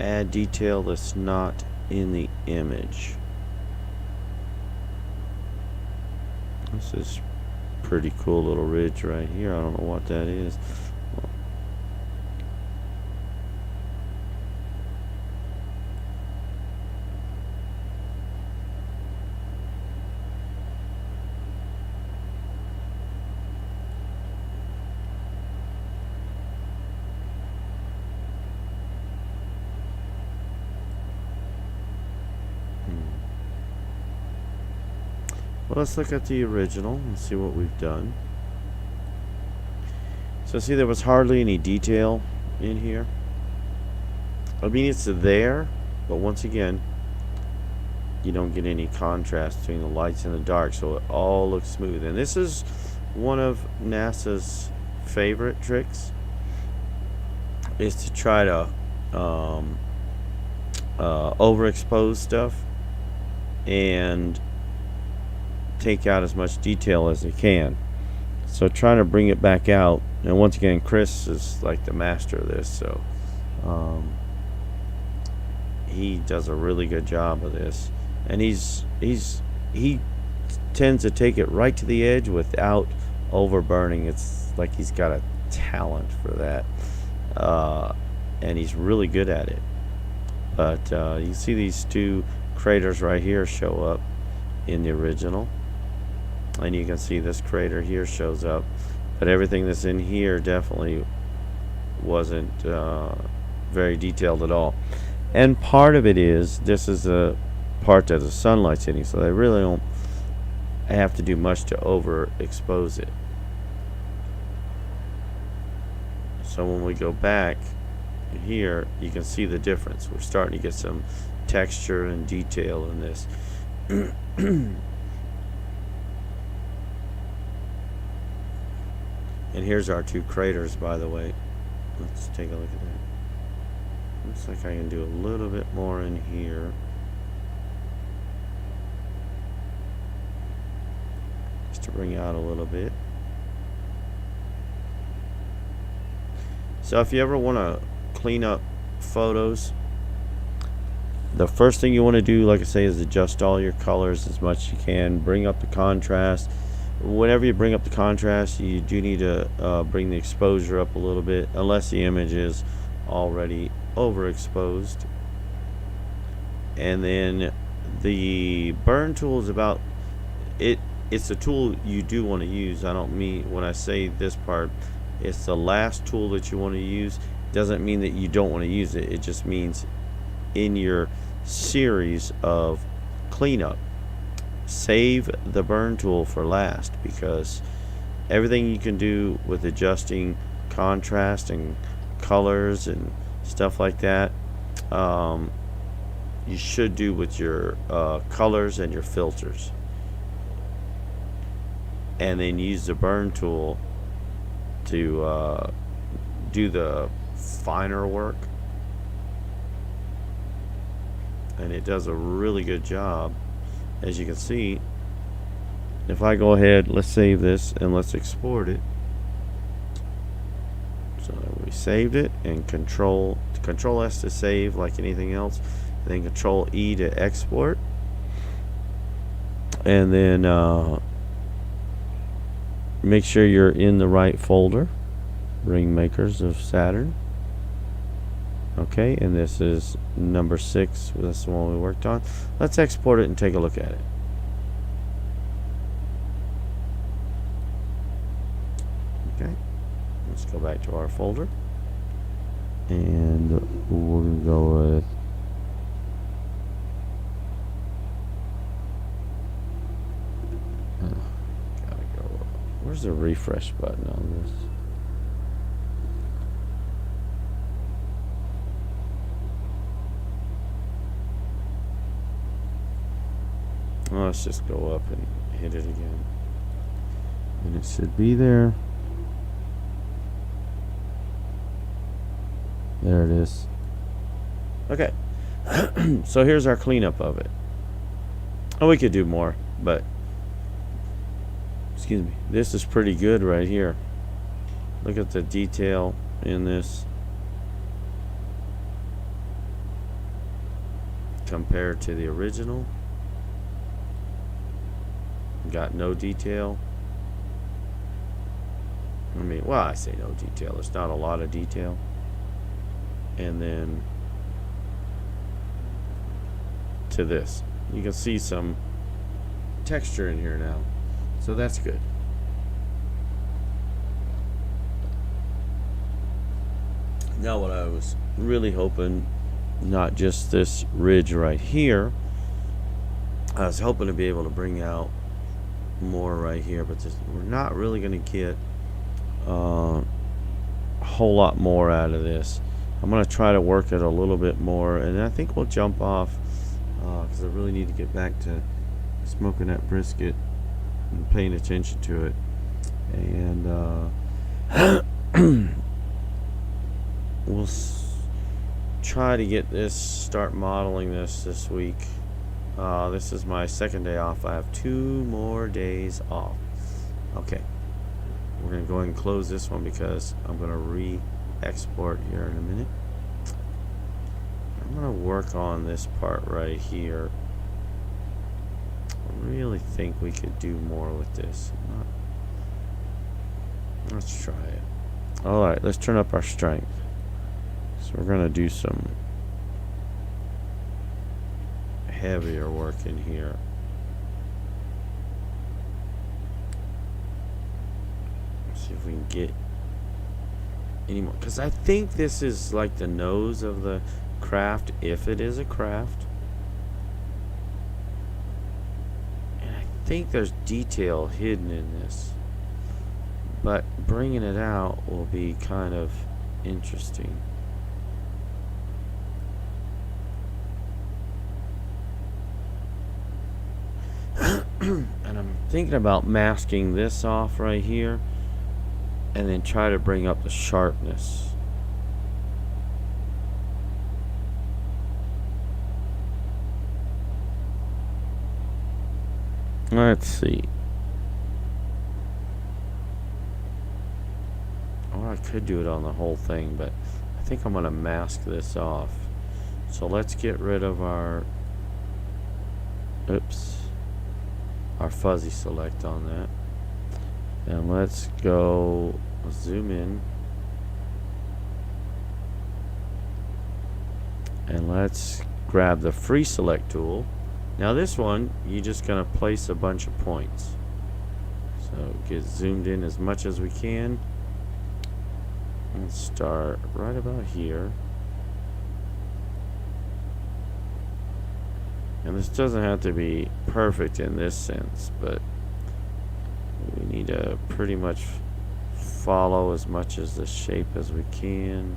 add detail that's not in the image. This is pretty cool little ridge right here. I don't know what that is. Well, let's look at the original and see what we've done. So see, there was hardly any detail in here. I mean, it's there, but once again, you don't get any contrast between the lights and the dark, so it all looks smooth. And this is one of NASA's favorite tricks, is to try to overexpose stuff and take out as much detail as they can. So trying to bring it back out, and once again, Chris is like the master of this, so he does a really good job of this, and he tends to take it right to the edge without overburning. It's like he's got a talent for that, and he's really good at it. But you see these two craters right here show up in the original, and you can see this crater here shows up, but everything that's in here definitely wasn't very detailed at all. And part of it is, this is the part that the sunlight's hitting, so they really don't have to do much to overexpose it. So when we go back here, you can see the difference. We're starting to get some texture and detail in this. And here's our two craters, by the way. Let's take a look at that. Looks like I can do a little bit more in here. Just to bring out a little bit. So if you ever want to clean up photos, the first thing you want to do, like I say, is adjust all your colors as much as you can. Bring up the contrast. Whenever you bring up the contrast, you do need to bring the exposure up a little bit, unless the image is already overexposed. And then the burn tool is about it. It's a tool you do want to use. I don't mean, when I say this part, it's the last tool that you want to use. Doesn't mean that you don't want to use it. It just means in your series of cleanup, save the burn tool for last, because everything you can do with adjusting contrast and colors and stuff like that, you should do with your colors and your filters. And then use the burn tool to do the finer work. And it does a really good job. As you can see, if I go ahead, let's save this and let's export it. So we saved it, and control S to save like anything else, and then control E to export. And then make sure you're in the right folder, Ringmakers of Saturn. Okay, and this is number 6. That's the one we worked on. Let's export it and take a look at it. Okay, let's go back to our folder, and we're gonna go with gotta go. Where's the refresh button on this? Oh, let's just go up and hit it again. And it should be there. There it is. Okay. So here's our cleanup of it. Oh, we could do more, but excuse me. This is pretty good right here. Look at the detail in this compared to the original. Got no detail. I mean, well, I say no detail. There's not a lot of detail. And then to this, you can see some texture in here now, so that's good. Now what I was really hoping, not just this ridge right here, I was hoping to be able to bring out more right here, but we're not really going to get a whole lot more out of this. I'm going to try to work it a little bit more, and I think we'll jump off because I really need to get back to smoking that brisket and paying attention to it. And we'll try to get this, start modeling this week. This is my second day off. I have 2 more days off. Okay, we're gonna go ahead and close this one because I'm gonna re-export here in a minute. I'm gonna work on this part right here. I really think we could do more with this. Let's try it. Alright, let's turn up our strength. So we're gonna do some heavier work in here. Let's see if we can get any more, because I think this is like the nose of the craft, if it is a craft. And I think there's detail hidden in this, but bringing it out will be kind of interesting. And I'm thinking about masking this off right here and then try to bring up the sharpness. Let's see. Or I could do it on the whole thing, but I think I'm going to mask this off. So let's get rid of our our fuzzy select on that, and let's go zoom in, and let's grab the free select tool. Now this one, you're just gonna place a bunch of points, so get zoomed in as much as we can and start right about here. And this doesn't have to be perfect in this sense, but we need to pretty much follow as much as the shape as we can.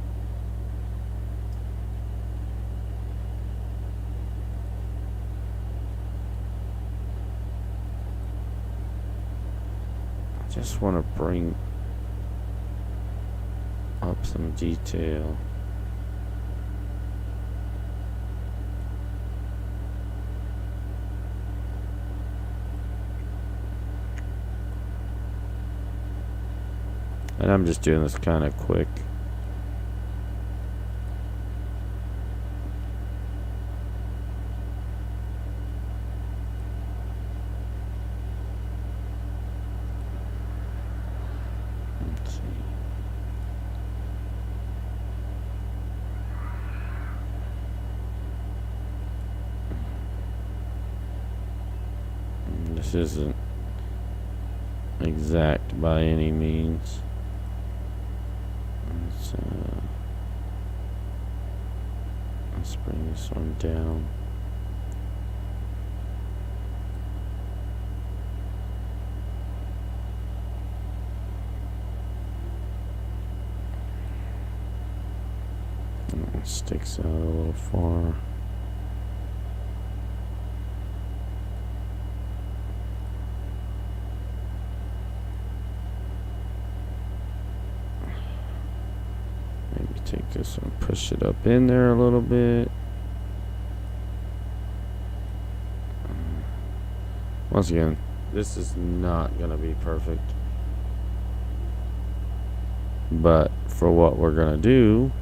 just want to bring up some detail. And I'm just doing this kind of quick. Let's see. This isn't exact by any means. Let's bring this one down. It sticks out a little far. Take this one, push it up in there a little bit. Once again, this is not going to be perfect. But for what we're going to do,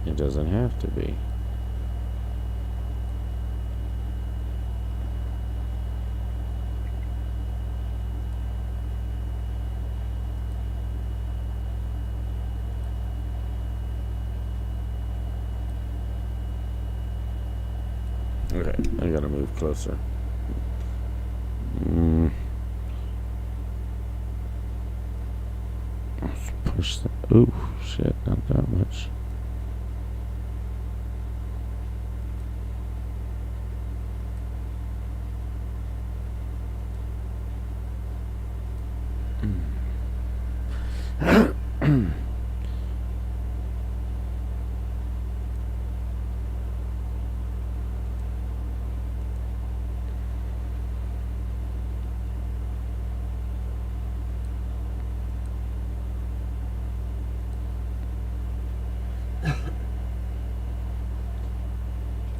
it doesn't have to be. Okay, I gotta move closer. Let's push that. Ooh, shit, not that much.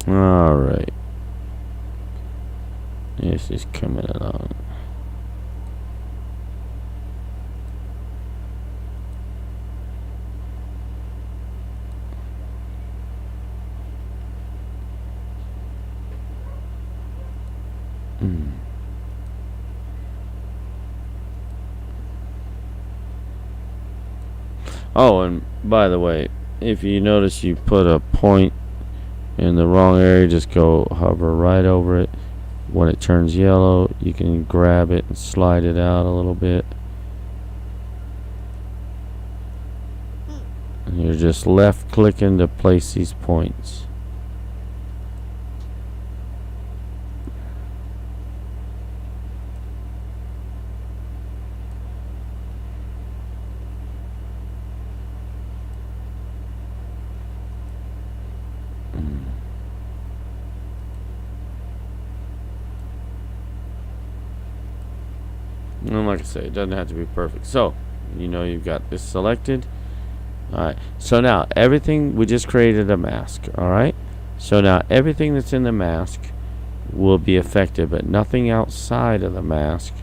All right. This is coming along. Oh, and by the way, if you notice you put a point in the wrong area, just go hover right over it. When it turns yellow, you can grab it and slide it out a little bit. And you're just left clicking to place these points. And like I say, it doesn't have to be perfect. So, you know you've got this selected. Alright, so now everything, we just created a mask. Alright, so now everything that's in the mask will be affected, but nothing outside of the mask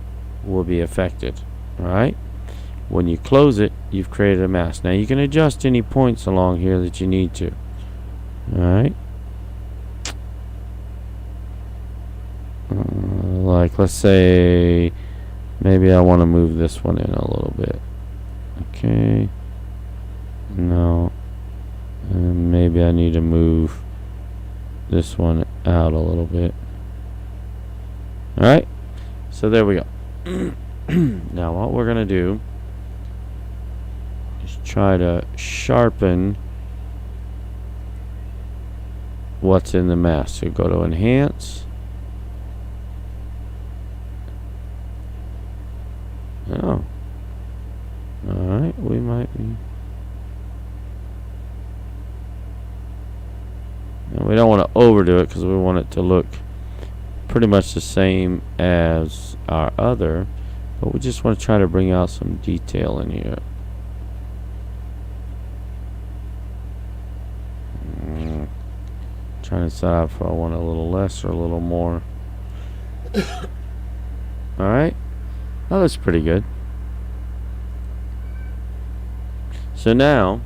will be affected. Alright, when you close it, you've created a mask. Now you can adjust any points along here that you need to. Alright, like let's say maybe I want to move this one in a little bit. Okay. No. And maybe I need to move this one out a little bit. Alright. So there we go. Now what we're going to do is try to sharpen what's in the mask. So go to Enhance. Oh. Alright, we might be. And we don't want to overdo it because we want it to look pretty much the same as our other. But we just want to try to bring out some detail in here. Trying to decide if I want a little less or a little more. Alright. Oh, that's pretty good. So now,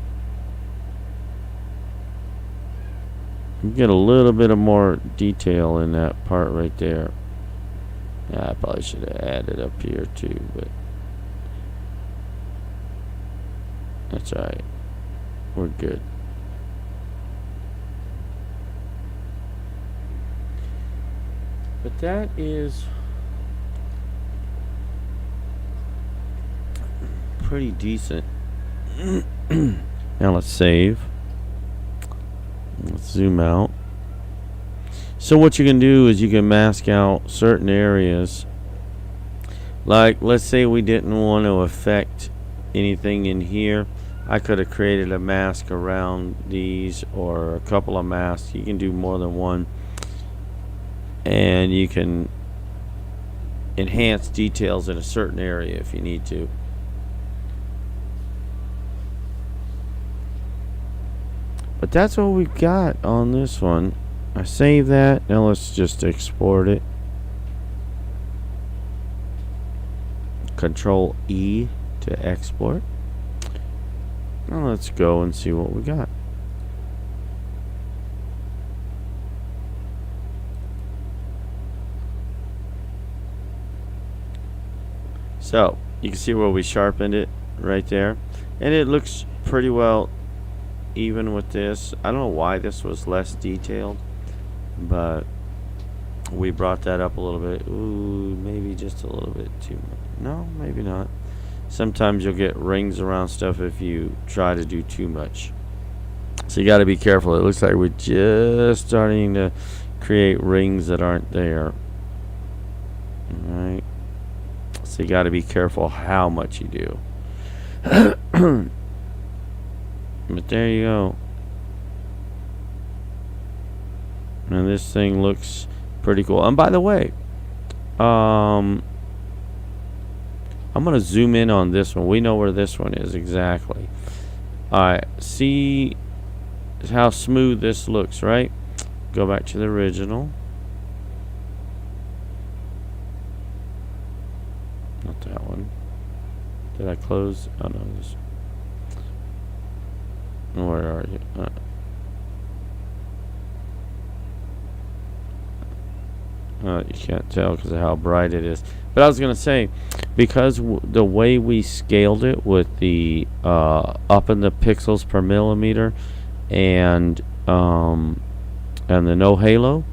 you get a little bit of more detail in that part right there. Yeah, I probably should have added up here too, but that's alright. We're good. But that is pretty decent. Now let's save. Let's zoom out. So what you can do is you can mask out certain areas. Like, let's say we didn't want to affect anything in here. I could have created a mask around these, or a couple of masks. You can do more than one. And you can enhance details in a certain area if you need to. But that's what we've got on this one. I save that. Now let's just export it. Control E to export. Now let's go and see what we got. So you can see where we sharpened it right there, and it looks pretty well even with this. I don't know why this was less detailed, but we brought that up a little bit. Ooh, maybe just a little bit too much. No, maybe not. Sometimes you'll get rings around stuff if you try to do too much. So you got to be careful. It looks like we're just starting to create rings that aren't there. Alright. So you got to be careful how much you do. But there you go. And this thing looks pretty cool. And by the way, I'm going to zoom in on this one. We know where this one is exactly. Alright, see how smooth this looks, right? Go back to the original. Not that one. Did I close? Oh no, this. Where are you? You can't tell because of how bright it is. But I was going to say, because the way we scaled it with the up in the pixels per millimeter and the no halo,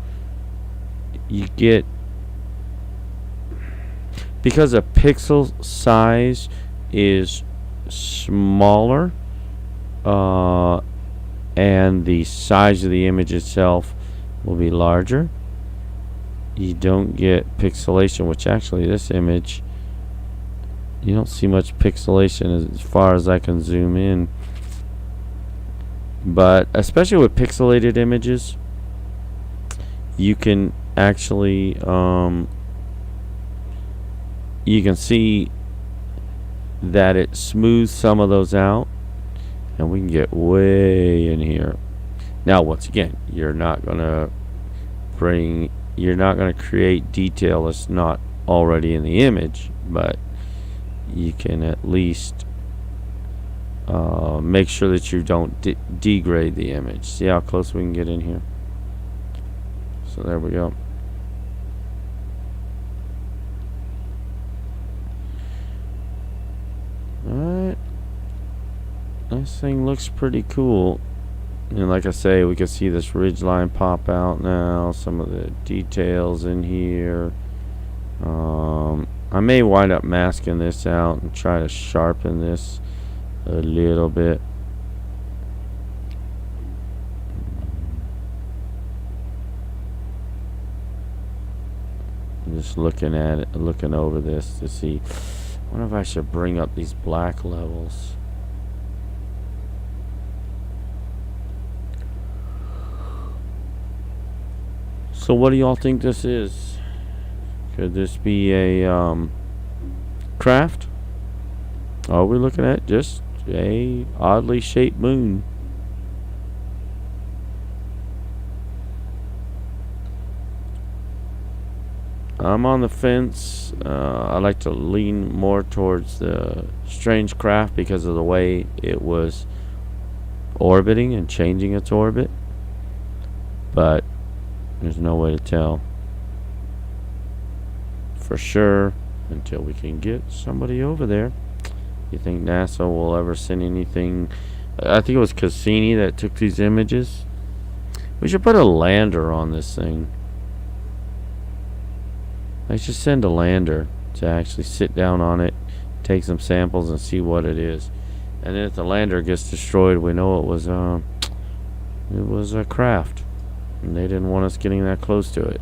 you get, because a pixel size is smaller and the size of the image itself will be larger, you don't get pixelation, which actually this image, you don't see much pixelation as far as I can zoom in. But especially with pixelated images, you can actually you can see that it smooths some of those out, and we can get way in here. Now once again, you're not gonna create detail that's not already in the image, but you can at least make sure that you don't degrade the image. See how close we can get in here? So there we go. Alright. This thing looks pretty cool. And like I say, we can see this ridge line pop out now. Some of the details in here. I may wind up masking this out and try to sharpen this a little bit. I'm just looking at it, looking over this to see. I wonder if I should bring up these black levels. So what do y'all think this is? Could this be a craft? Are we looking at just a oddly shaped moon? I'm on the fence. I like to lean more towards the strange craft because of the way it was orbiting and changing its orbit. But there's no way to tell for sure until we can get somebody over there. You think NASA will ever send anything? I think it was Cassini that took these images. We should put a lander on this thing. I should send a lander to actually sit down on it, take some samples, and see what it is. And then if the lander gets destroyed, we know it was a craft, and they didn't want us getting that close to it.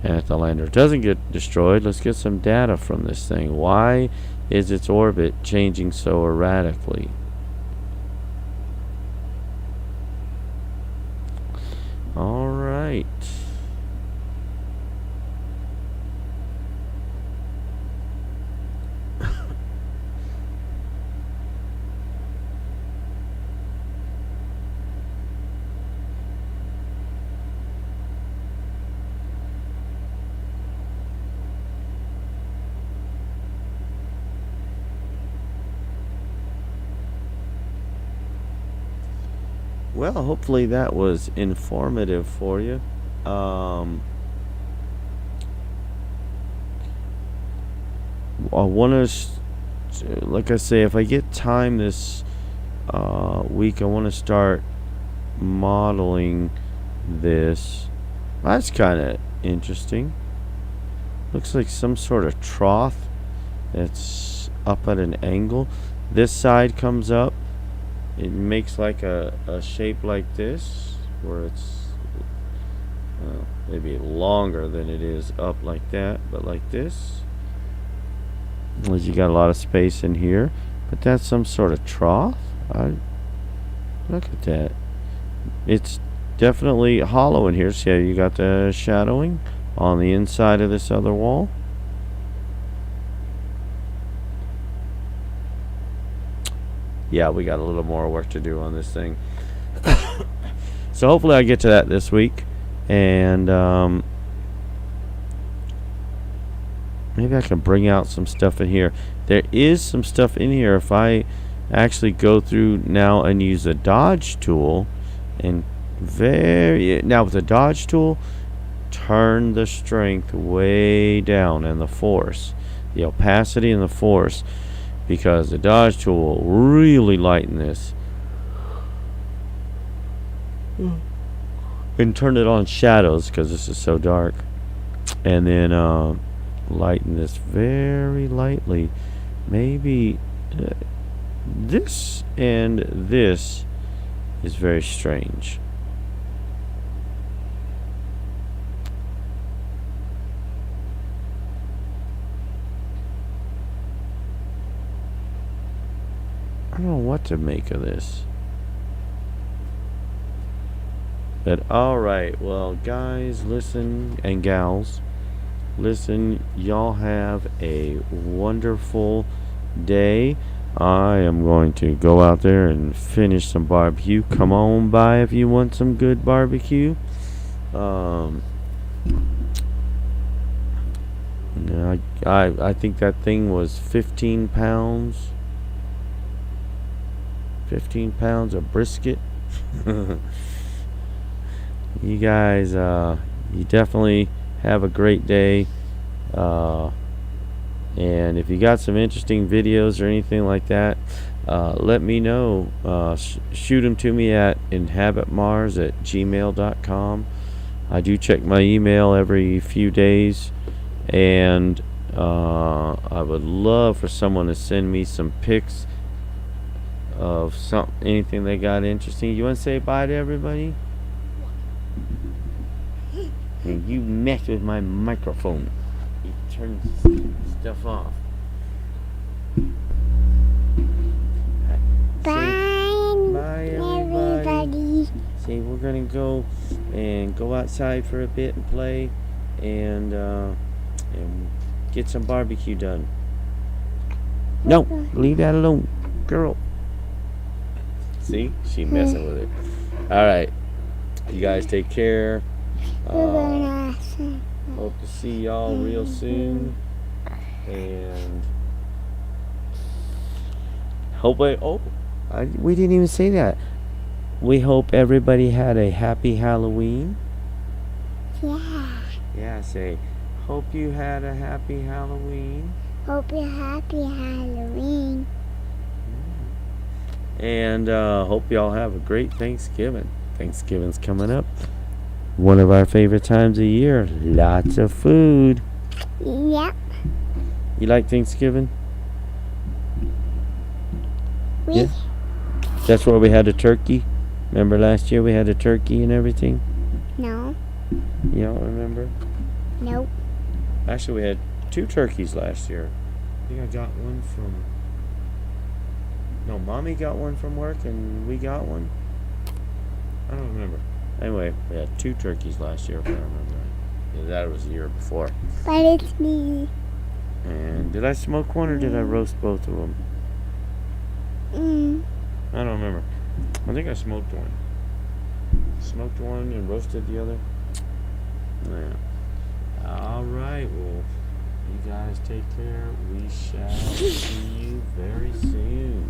And if the lander doesn't get destroyed, let's get some data from this thing. Why is its orbit changing so erratically? All right. Well, hopefully that was informative for you. I want to, like I say, if I get time this week, I want to start modeling this. That's kind of interesting. Looks like some sort of trough that's up at an angle. This side comes up. It makes like a shape like this, where it's maybe longer than it is up like that, but like this. As you got a lot of space in here, but that's some sort of trough. Look at that. It's definitely hollow in here. See how you got the shadowing on the inside of this other wall? Yeah, we got a little more work to do on this thing. So hopefully I get to that this week. And maybe I can bring out some stuff in here. There is some stuff in here. If I actually go through now and use the dodge tool, and now with the dodge tool, turn the strength way down and the force, the opacity and the force, because the dodge tool will really lighten this. And turn it on shadows because this is so dark, and then lighten this very lightly. Maybe this and this is very strange. I don't know what to make of this. But alright, well guys, listen, and gals, listen, y'all have a wonderful day. I am going to go out there and finish some barbecue. Come on by if you want some good barbecue. I think that thing was 15 pounds. 15 pounds of brisket. You guys, you definitely have a great day. And if you got some interesting videos or anything like that, let me know. Shoot them to me at inhabitmars@gmail.com. I do check my email every few days, and I would love for someone to send me some pics of anything they got interesting. You want to say bye to everybody? And you mess with my microphone. You turn stuff off. Bye everybody. See, we're gonna go outside for a bit and play and get some barbecue done. No, leave that alone, girl. See, she messing with it. All right, you guys take care. Hope to see y'all real soon, and we didn't even say that. We hope everybody had a happy Halloween. Yeah. Yeah, say, hope you had a happy Halloween. Hope you're happy Halloween. And hope y'all have a great Thanksgiving. Thanksgiving's coming up. One of our favorite times of year. Lots of food. Yep. You like Thanksgiving? We, That's where we had a turkey. Remember last year we had a turkey and everything? No. You don't remember? Nope. Actually, we had 2 turkeys last year. I think I got one from... No, Mommy got one from work and we got one. I don't remember. Anyway, we had 2 turkeys last year, if I remember right. Yeah, that was the year before. But it's me. And did I smoke one or did I roast both of them? I don't remember. I think I smoked one. Smoked one and roasted the other. Yeah. All right. Well, you guys take care. We shall see you very soon.